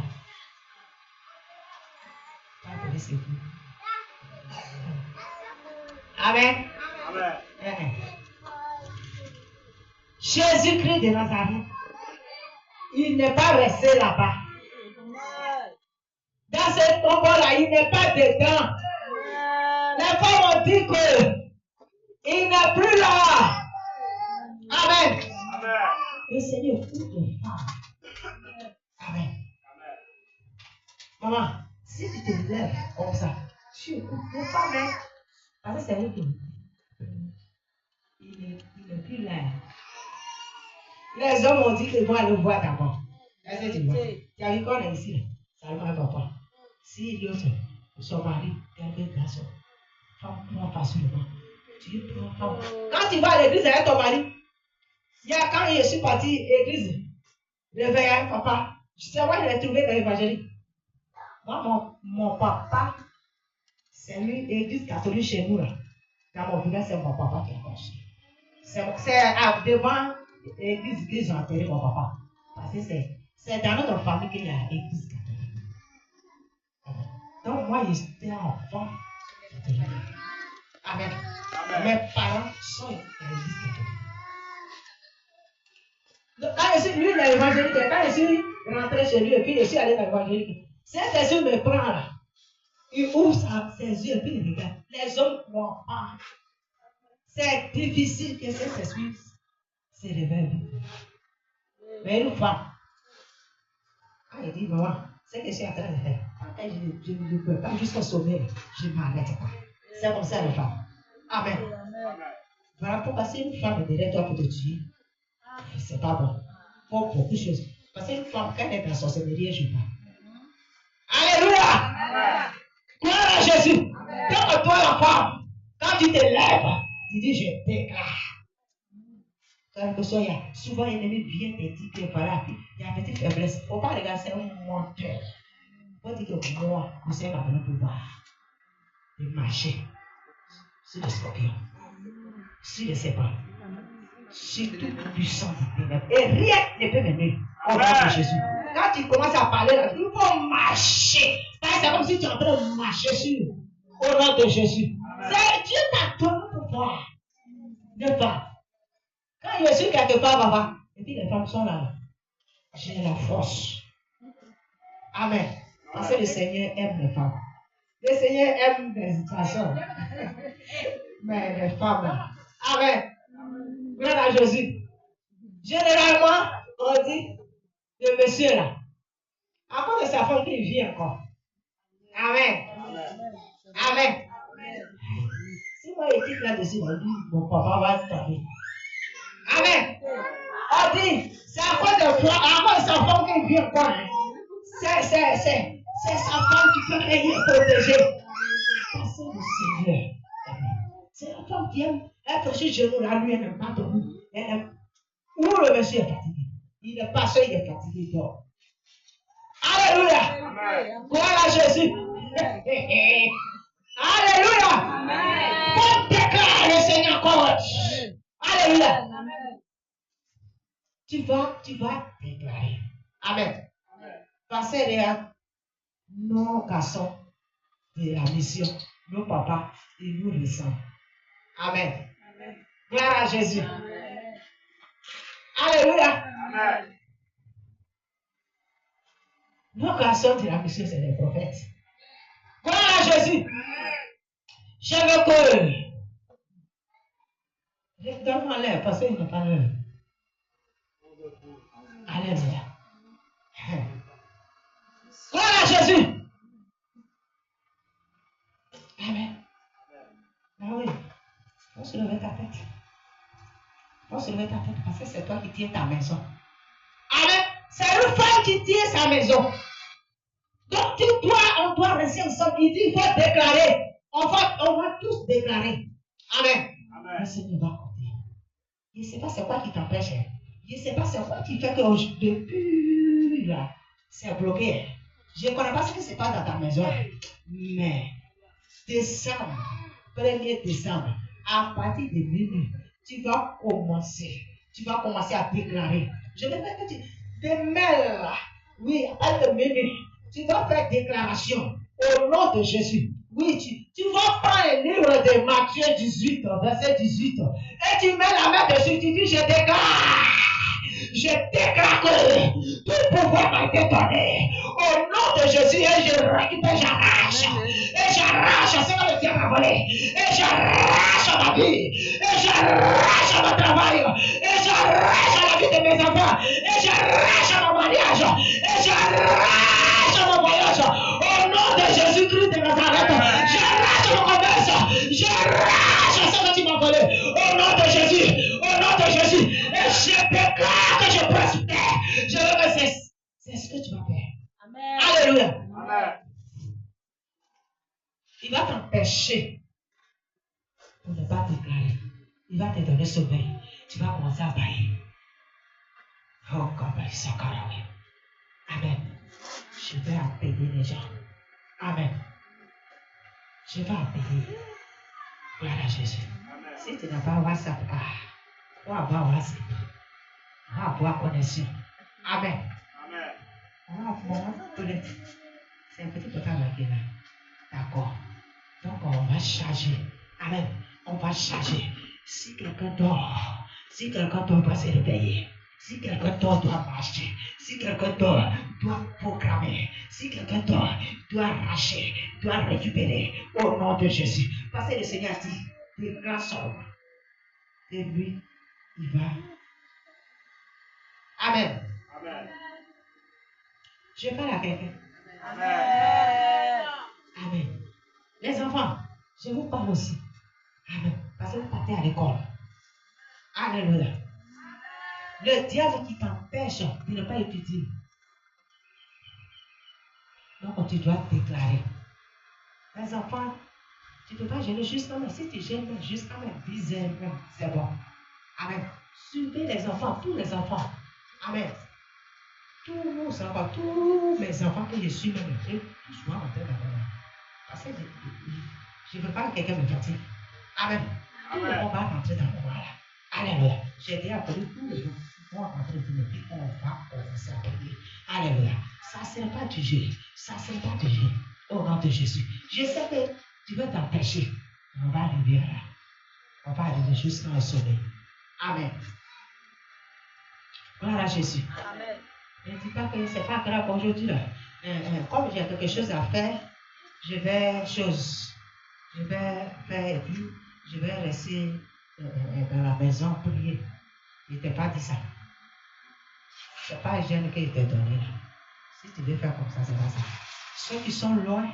Tu vas connaître ce coup. Amen. Amen. Jésus-Christ de Nazareth, il n'est pas resté là-bas. Dans ce tombeau-là, il n'est pas dedans. Les femmes ont dit qu'il n'est plus là. Amen. Le Seigneur écoute les femmes. Amen. Maman, si tu te lèves comme ça, tu écoutes les femmes. Parce que c'est eux qui. Il n'est plus là. Les hommes ont dit qu'ils vont aller voir d'abord. Est-ce que tu vois? Tu as vu qu'on est ici? Ça ne va pas. Si l'autre, son mari, quelqu'un garçon, femme, prends facilement. Tu prends. Quand tu vas à l'église avec ton mari, quand je suis parti à l'église, réveillé avec papa, je sais pas, je l'ai trouvé dans l'évangélique. Moi, mon papa, c'est lui, l'église catholique chez nous, là. Dans mon village, c'est mon papa qui a construit. C'est devant l'église que j'ai enterré mon papa. Parce que c'est dans notre famille qu'il y a l'église catholique. Donc, moi, j'étais enfant. Amen. Mes parents sont dans l'église catholique. Donc, quand je suis lui, l'évangélique, quand je suis rentrer chez lui et puis je suis allé dans l'évangélique. Saint-Esprit me prend là. Il ouvre ses yeux et puis il regarde. Les hommes ne croient pas. C'est difficile que Saint-Esprit se réveille. Mais une fois, quand il dit, maman, c'est ce que je suis en train de faire. Quand je ne peux pas jusqu'au sommet, je ne m'arrête pas. C'est comme ça les femmes. Amen. Voilà pourquoi si une femme est derrière toi pour te tuer, c'est pas bon. Pour beaucoup de choses. Parce qu'une femme, quand elle est dans la sorcellerie, elle ne joue pas. Alléluia! Gloire à Jésus! Comme toi, la femme, quand tu te lèves, tu dis, je déclare. Quelque chose, souvent l'ennemi vient te dire que voilà, il y a une petite faiblesse. Il ne faut pas regarder, c'est un menteur. Il faut dire que moi, le Seigneur m'a donné le pouvoir de marcher sur les scorpions, sur les serpents, sur toute puissance du ténèbre. Et rien ne peut mener au nom de Jésus. Quand tu commences à parler, là, il faut marcher. C'est comme si tu es en train de marcher sur au nom de Jésus. C'est Dieu t'a donné le pouvoir de pas. Quand je suis quelque part, papa, et puis les femmes sont là, j'ai la force. Amen. Parce que le Seigneur aime les femmes. Le Seigneur aime les façons. Mais les femmes. Amen. Gloire à Jésus. Généralement, on dit, le monsieur là, à cause de sa femme qui vit encore. Amen. Amen. Si moi je quitte là-dessus, mon papa va tomber. Amen. On dit, c'est à cause de toi, à cause de sa femme qui vit encore. Hein. C'est sa femme qui peut rien protéger. Parce que le Seigneur. C'est la femme qui aime être sur genoux là, lui, elle n'aime pas debout. Elle aime. Où le monsieur est fatigué. Il n'est pas seul, il est fatigué, il dort. Alléluia. Gloire à Jésus. Alléluia. Pour déclarer le Seigneur encore. Alléluia. Tu vas déclarer. Amen. Parce que nos garçons de la mission, nos papas, ils nous ressemblent. Amen. Gloire à Jésus. Alléluia. Amen. Nos garçons de la mission, c'est les prophètes. Gloire à Jésus. Je veux que. Donne-moi l'air parce qu'il n'a pas l'heure. Alléluia. Gloire à Jésus. Amen. Ah oui. Il faut se lever ta tête. Il faut se lever ta tête parce que c'est toi qui tiens ta maison. Amen. C'est une femme qui tient sa maison. Donc on doit rester ensemble. Il dit, il faut déclarer. On va tous déclarer. Amen. Le Seigneur va compter. Je ne sais pas c'est quoi qui t'empêche. Je ne sais pas c'est quoi qui fait que depuis là, c'est bloqué. Je ne connais pas ce qui se passe dans ta maison. Mais décembre, 1er décembre, à partir de minuit, tu vas commencer à déclarer. Je vais faire que demain là, oui, à partir de minuit, tu vas faire déclaration au nom de Jésus. Oui, tu vas prendre le livre de Matthieu 18, verset 18, et tu mets la main dessus, tu dis, je déclare que tout pouvoir m'a été donné. Au nom de Jésus, et je récupère, j'arrache. Et j'arrache ce que le diable a volé. Et j'arrache ma vie. Et j'arrache mon travail. Et j'arrache la vie de mes enfants. Et j'arrache mon mariage. Et j'arrache mon voyage. Au nom de Jésus-Christ de Nazareth, j'arrache mon commerce. J'arrache ce que tu m'as volé. Au nom de Jésus. Au nom de Jésus. Et je déclare que je prospère. Je veux que c'est ce que tu vas faire. Amen. Alléluia. Amen. Il va t'empêcher pour ne pas déclarer. Il va te donner sommeil. Tu vas commencer à bailler. Oh, comme ça, Amen. Je vais appeler les gens. Amen. Je vais appeler. Gloire à Jésus. Si tu n'as pas WhatsApp, on va avoir WhatsApp. On va avoir connexion. Amen. Amen. On va avoir toilette. C'est un petit portable qui est là. D'accord. Donc on va charger. Amen. On va charger. Si quelqu'un dort, on va se réveiller. Si quelqu'un d'autre doit marcher, si quelqu'un d'autre doit programmer, si quelqu'un d'autre doit arracher, doit récupérer, au nom de Jésus. Parce que le Seigneur dit, des grâces sont. Et lui, il va. Amen. Amen. Je parle à quelqu'un. Amen. Amen. Les enfants, je vous parle aussi. Amen. Parce que vous partez à l'école. Alléluia. Le diable qui t'empêche de ne pas étudier. Donc tu dois déclarer. Les enfants, tu ne peux pas gêner jusqu'à même. Si tu gênes jusqu'à même 10 heures, c'est bon. Amen. Suivez les enfants, tous les enfants. Amen. Tous nos enfants, tous mes enfants que je suis même, tous moi en train d'avoir. Parce que je ne veux pas que quelqu'un me fatigue. Amen. Tout le monde va rentrer dans moi là. Alléluia. J'ai déjà appelé tous les gens. On va rentrer dans le pays, on va commencer à prier. Alléluia. Ça ne sera pas du jeu. Ça ne sera pas du jeu. Au nom de Jésus. Je sais que tu veux t'empêcher. On va arriver là. On va arriver jusqu'à un sommet. Amen. Gloire à Jésus. Amen. Ne dis pas que ce n'est pas grave aujourd'hui là. Comme j'ai quelque chose à faire, je vais faire et puis je vais rester dans la maison prier. Il ne t'a pas dit ça. Ce n'est pas un gêne qu'il t'a donné là. Si tu veux faire comme ça, c'est pas ça. Ceux qui sont loin,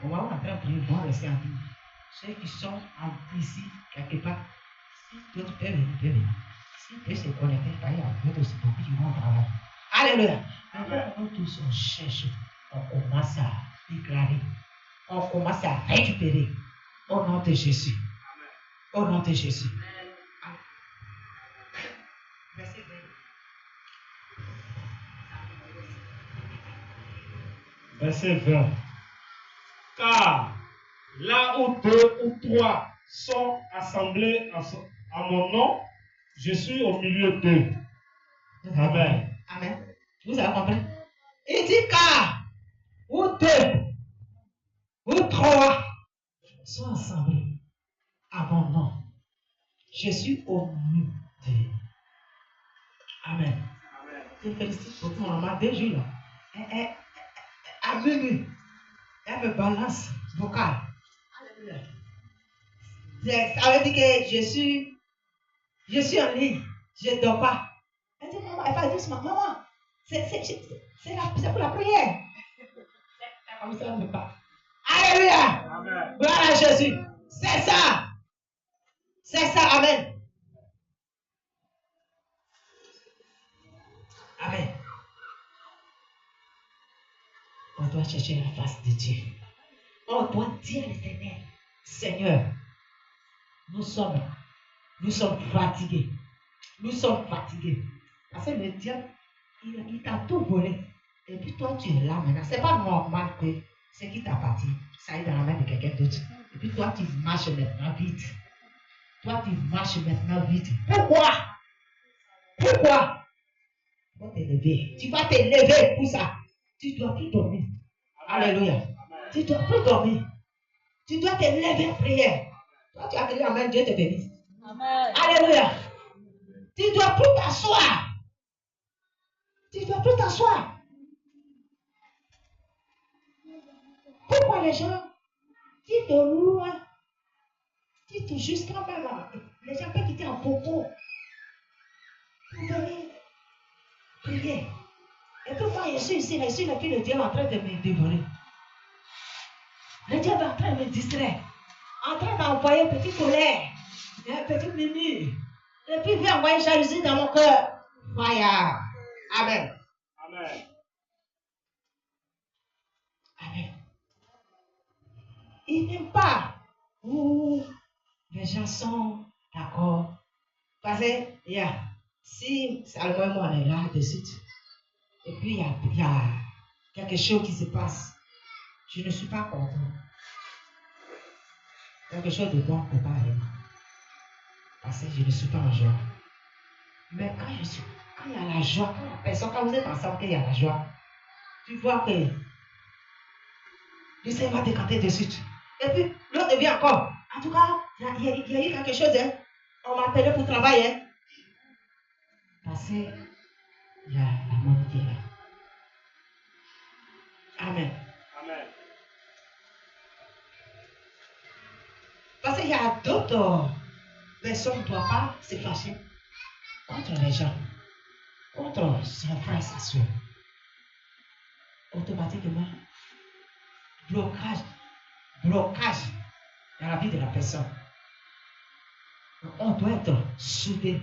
on va en train de prier, vont rester en vie. Ceux qui sont ici, quelque part, si toi tu peux venir, tu peux venir. Si tu peux se connecter, il y a un peu aussi beaucoup qui vont travailler. Alléluia. Maintenant, nous tous, on cherche, on commence à déclarer, on commence à récupérer au nom de Jésus. Au nom de Jésus. Verset 20. Verset 20. Car là où 2 ou 3 sont assemblés à mon nom, je suis au milieu d'eux. Amen. Amen. Vous avez compris? Il dit car où 2 ou 3 sont assemblés à mon nom, je suis au milieu d'eux. Amen. Je félicite beaucoup mon maman 2 jours là. À minuit, elle me balance vocal. Ça veut dire que je suis en ligne, je ne dors pas. Elle dit, maman, elle va doucement, maman, c'est pour la prière. Comme ça, elle ne pas. Alléluia. Amen. Gloire à Jésus. C'est ça. C'est ça. Amen. Amen. On doit chercher la face de Dieu. On doit dire à l'Éternel, Seigneur, nous sommes fatigués. Nous sommes fatigués. Parce que le diable, il t'a tout volé. Et puis toi, tu es là maintenant. Ce n'est pas normal que ce qui t'appartient, ça est dans la main de quelqu'un d'autre. Et puis toi, tu marches maintenant vite. Pourquoi? Tu vas te lever. Tu vas te lever pour ça. Tu ne dois plus dormir. Alléluia. Tu ne dois plus dormir. Tu dois te lever en prière. Toi, tu as crié Amen, Dieu te bénisse. Amen. Alléluia. Tu ne dois plus t'asseoir. Pourquoi les gens qui te louent, qui te jusqu'à même là, les gens peuvent quitter en popo pour venir prier. Et puis moi, je suis ici, et puis le diable est en train de me dévorer. Le diable est en train de me distraire, en train d'envoyer petite colère, petite murmure. Et puis il veut envoyer jalousie dans mon cœur. Fire. Amen. Amen. Amen. Il n'aime pas où les gens sont d'accord. Parce que, si Salomon et moi on est là de suite, et puis il y a quelque chose qui se passe, je ne suis pas content. Quelque chose de bon ne peut pas arriver. Parce que je ne suis pas en joie. Mais quand il y a la joie, quand vous êtes ensemble, qu'il y a la joie, tu vois que le Seigneur va décanter de suite. Et puis, l'autre vient encore. En tout cas, il y a eu quelque chose. Hein. On m'a appelé pour travailler. Hein. Parce qu'il y a la mort qui est là. Amen. Amen. Parce qu'il y a d'autres personnes qui ne doivent pas se fâcher contre les gens, contre son frère, sa soeur. Automatiquement, blocage dans la vie de la personne. On doit être soudés,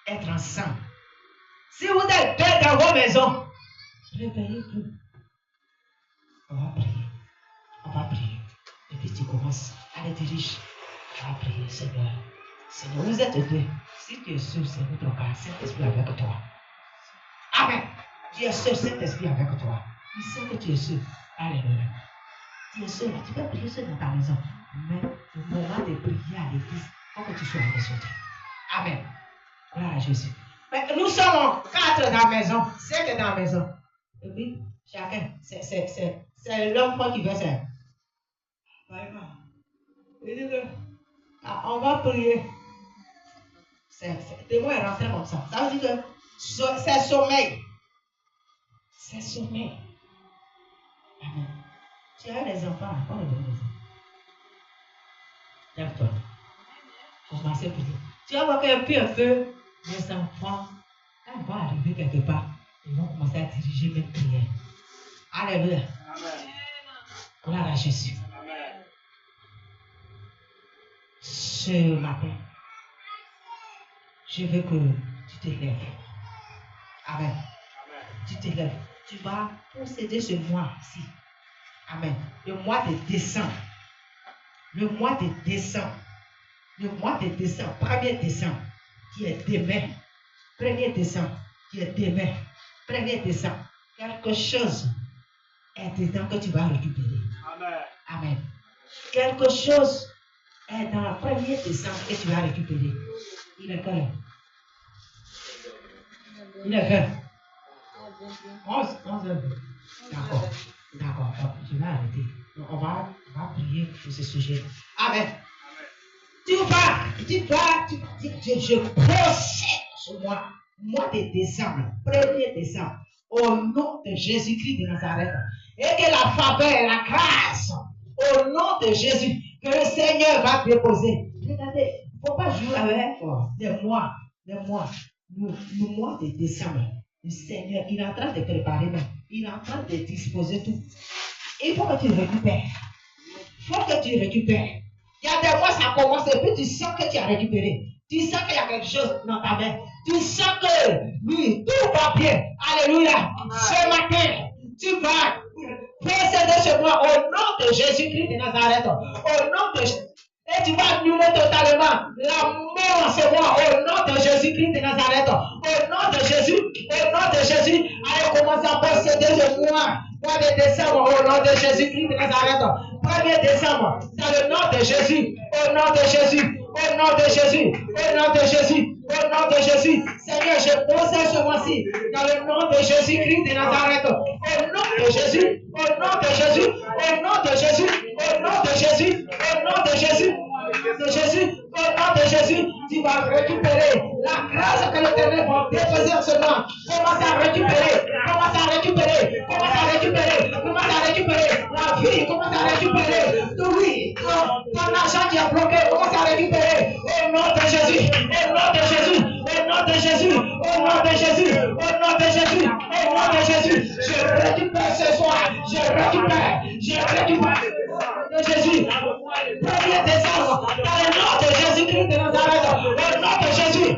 être ensemble. Si vous êtes deux dans vos maisons, réveillez-vous. On va prier. On va prier. Et puis tu commences à les diriger. On va prier, Seigneur. Seigneur, vous êtes deux. Si tu es sûr, c'est notre cas. Saint-Esprit avec toi. Amen. Tu es sûr, Saint-Esprit avec toi. Il sait que tu es sûr. Alléluia. Tu es sûr, tu peux prier seul dans ta maison. Mais le moment de prier à l'église, il faut que tu sois avec Dieu. Amen. Gloire à Jésus. Mais nous sommes 4 dans la maison, 5 dans la maison. Et puis, chacun, c'est l'homme qui veut ça. Il dit que, on va prier. Des mots est rentré comme ça. Ça veut dire que c'est sommeil. C'est sommeil. Amen. Tu as des enfants, on est des enfants. Lève-toi. Commencez à prier. Tu vas voir qu'un peu, les enfants, quand ils vont arriver quelque part, ils vont commencer à diriger même prière. Alléluia. Amen. Gloire à Jésus. Amen. Ce matin, je veux que tu te lèves. Amen. Amen. Tu te lèves. Tu vas posséder ce mois-ci. Amen. Le mois de décembre. Le mois de décembre. Le mois de décembre. 1er décembre. Qui est demain. 1er décembre. Qui est demain. 1er décembre. Quelque chose est dedans que tu vas récupérer. Amen. Amen. Quelque chose est dans le 1er décembre que tu vas récupérer. Il est quelle heure? Il est quelle? 11 heures. D'accord. D'accord. Je vais arrêter. On va prier sur ce sujet. Amen. Tu vas, je procède ce mois de décembre, 1er décembre, au nom de Jésus-Christ de Nazareth. Et que la faveur et la grâce, au nom de Jésus, que le Seigneur va déposer. Regardez, il ne faut pas jouer avec les mois. Le mois de décembre. Le Seigneur, il est en train de préparer, il est en train de disposer tout. Il faut que tu récupères. Il faut que tu récupères. Il y a des mois, ça commence et puis tu sens que tu as récupéré. Tu sens qu'il y a quelque chose dans ta main. Tu sens que, oui, tout va bien. Alléluia. Ce matin, tu vas précéder ce mois au nom de Jésus-Christ de Nazareth. Au nom de Jésus. Et tu vas annuler totalement la mort en ce mois au nom de Jésus-Christ de Nazareth. Au nom de Jésus, allez commencer à posséder ce mois de décembre au nom de Jésus-Christ de Nazareth. 1er décembre, dans le nom de Jésus, au nom de Jésus, au nom de Jésus, au nom de Jésus, au nom de Jésus. Seigneur, je possède ce mois-ci dans le nom de Jésus-Christ de Nazareth. Au nom de Jésus, au nom de Jésus, au nom de Jésus, au nom de Jésus, au nom de Jésus. De Jésus, au nom de Jésus, tu vas récupérer la grâce que l'Éternel va déposer en ce moment. Commence à récupérer, commence à récupérer, commence à récupérer, commence à récupérer la vie, commence à récupérer tout, oui, ton argent qui est bloqué, commence à récupérer au nom de Jésus, au nom de Jésus, au nom de Jésus, au nom de Jésus, au nom de Jésus, au nom de Jésus. Je récupère ce soir, je récupère de Jésus. 1er décembre, dans le nom de Jésus-Christ de Nazareth, au nom de Jésus,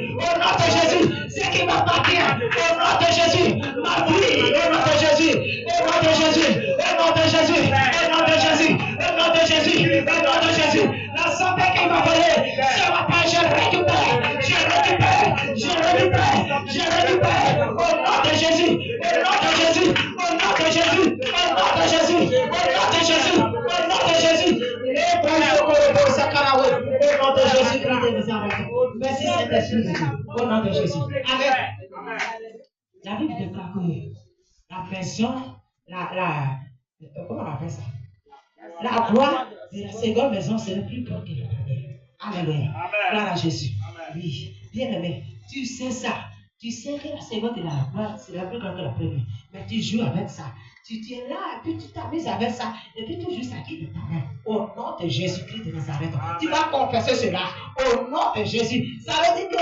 ce qui m'appartient, au nom de Jésus, ma vie, au nom de Jésus, au nom de Jésus, au nom de Jésus, au nom de Jésus, au nom de Jésus, au nom de Jésus, la santé qui m'a volé, ce matin je récupère, au nom de Jésus, au nom de Jésus, au nom de Jésus, au nom de Jésus, au nom de Jésus, au nom de Jésus, et pour au nom de Jésus-Christ de Nazareth. Merci Saint-Esprit, au nom de Jésus. Amen. La Bible déclare que la maison, comment on appelle ça? La gloire de la seconde maison, c'est le plus grand que la première. Alléluia. Gloire à Jésus. Oui, bien aimé, tu sais ça. Tu sais que la seconde de la gloire, c'est la plus grande que la première. Mais tu joues avec ça. Tu es là, et puis tu t'amuses avec ça, et puis tu joues ça qui te t'amène. Au nom de Jésus-Christ de Nazareth, tu vas confesser cela. Au nom de Jésus. Ça veut dire que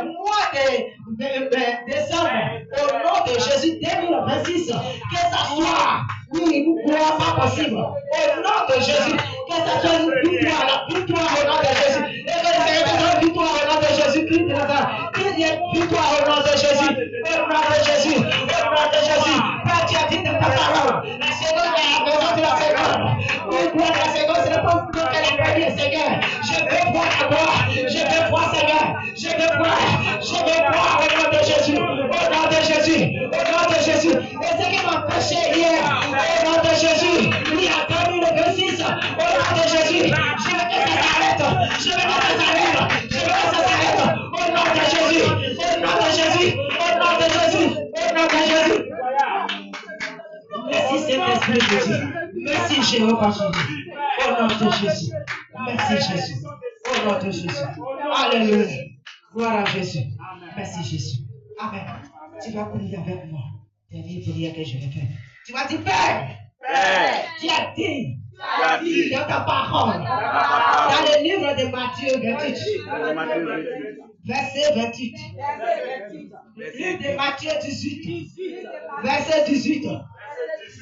mois de décembre, au nom de Jésus 2026, que ça soit, oui, une gloire pas possible. Au nom de Jésus, que ça soit une victoire, la victoire au nom de Jésus. Et que c'est une victoire au nom de Jésus-Christ de Nazareth. Qu'il y ait victoire au nom de Jésus. Au nom de Jésus. Au nom de Jésus. Quand tu as dit de ta parole, la seconde est la maison de la seconde. Oui, gloire de la seconde, c'est pas plus que la première, Seigneur. Je veux voir la gloire. Je veux voir, Seigneur. Je veux voir. Je veux voir au nom de Jésus. Au nom de Jésus. Au nom de Jésus. Et ce qui m'a péché hier, au nom de Jésus, il a commis le 26. Au nom de Jésus, je veux que ça s'arrête. Je veux que ça s'arrête. Je veux que ça s'arrête. Au nom de Jésus. Au nom de Jésus. Au nom de Jésus. Au nom de Jésus. Merci Saint-Esprit de Dieu. Merci Jéhovah Jésus. Au nom de Jésus. Merci Jésus. Au nom de Jésus. Alléluia. Gloire à Jésus. Merci Jésus. Amen. Tu vas prier avec moi. Dernière prière que je vais faire. Tu vas dire, Père, tu as dit dans ta parole, dans le livre de Matthieu 28, verset 28. Livre de Matthieu 18, verset 18.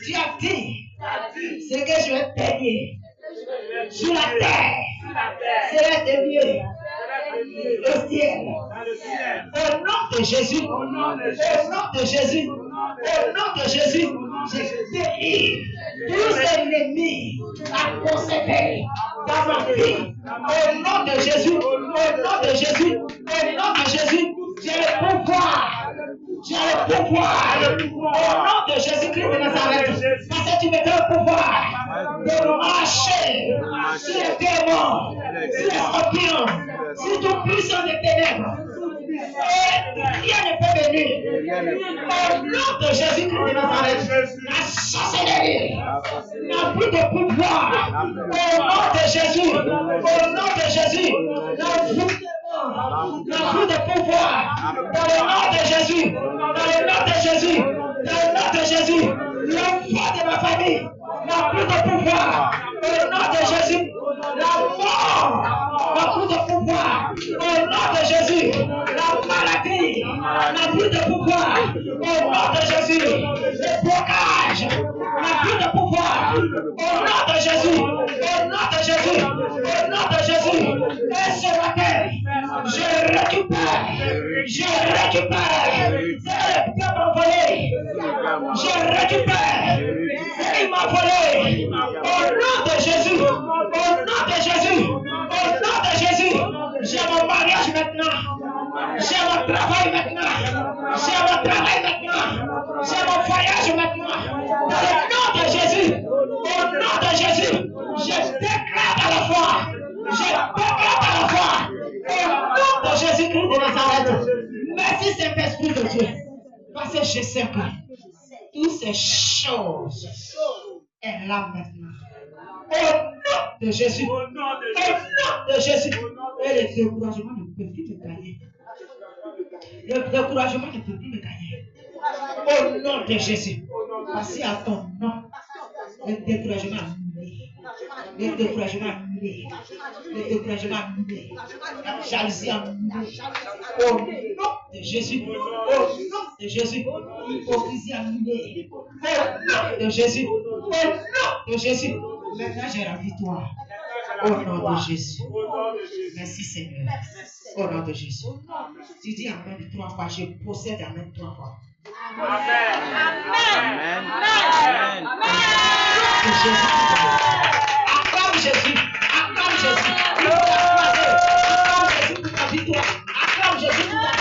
Tu as dit, ce que je vais payer sur la terre, c'est délié au ciel. Au nom de Jésus, au nom de Jésus, au nom de Jésus, je délivre tous ennemis à posséder dans ma vie. Au nom de Jésus, au nom de Jésus, au nom de Jésus, j'ai le pouvoir. J'ai le pouvoir. Au nom de Jésus-Christ de Nazareth. Parce que tu me donnes le pouvoir de marcher sur les démons, sur les scorpions, sur toute puissance des ténèbres. Et rien ne peut venir. Au nom de Jésus-Christ de Nazareth, la sorcellerie n'a plus de pouvoir. Au nom de Jésus, au nom de Jésus, n'a plus de pouvoir. Dans le nom de Jésus, dans le nom de Jésus, dans le nom de Jésus, l'enfant de ma famille n'a plus de pouvoir. Au nom de Jésus, la mort n'a plus de pouvoir. Au nom de Jésus, la maladie n'a plus de pouvoir. Au nom de Jésus, le blocage n'a plus de pouvoir. Au nom de Jésus, au nom de Jésus, au nom de Jésus. Et ce matin, je récupère ce qui m'a volé. Je récupère ce qui m'a volé. Au nom de Jésus, au nom de Jésus, au nom de Jésus, j'ai mon mariage maintenant. J'ai mon travail maintenant. J'ai mon travail maintenant. J'ai mon voyage maintenant. Dans le nom de Jésus, au nom de Jésus, je déclare à la foi. Je déclare à la foi. Au nom de Jésus-Christ de Nazareth. Merci Saint-Esprit de Dieu. Parce que je sais que toutes ces choses est là maintenant. Au nom de Jésus. Au nom de Jésus. Et le découragement ne peut plus me gagner. Le découragement ne peut plus me gagner. Au nom de Jésus. Passez à ton nom. Le découragement annulé. Le découragement annulé. Le découragement annulé. La jalousie annulée. Au nom de Jésus. Au nom de Jésus. L'hypocrisie annulée. Au nom de Jésus. Au nom de Jésus. Maintenant j'ai la victoire. Au nom de Jésus. Merci Seigneur. Au nom de Jésus. Tu dis Amen 3 fois. Je possède Amen 3 fois. Amen. Amen. Amen. Acclame Jésus. Acclame Jésus. Acclame Jésus pour ta victoire. Acclame Jésus pour ta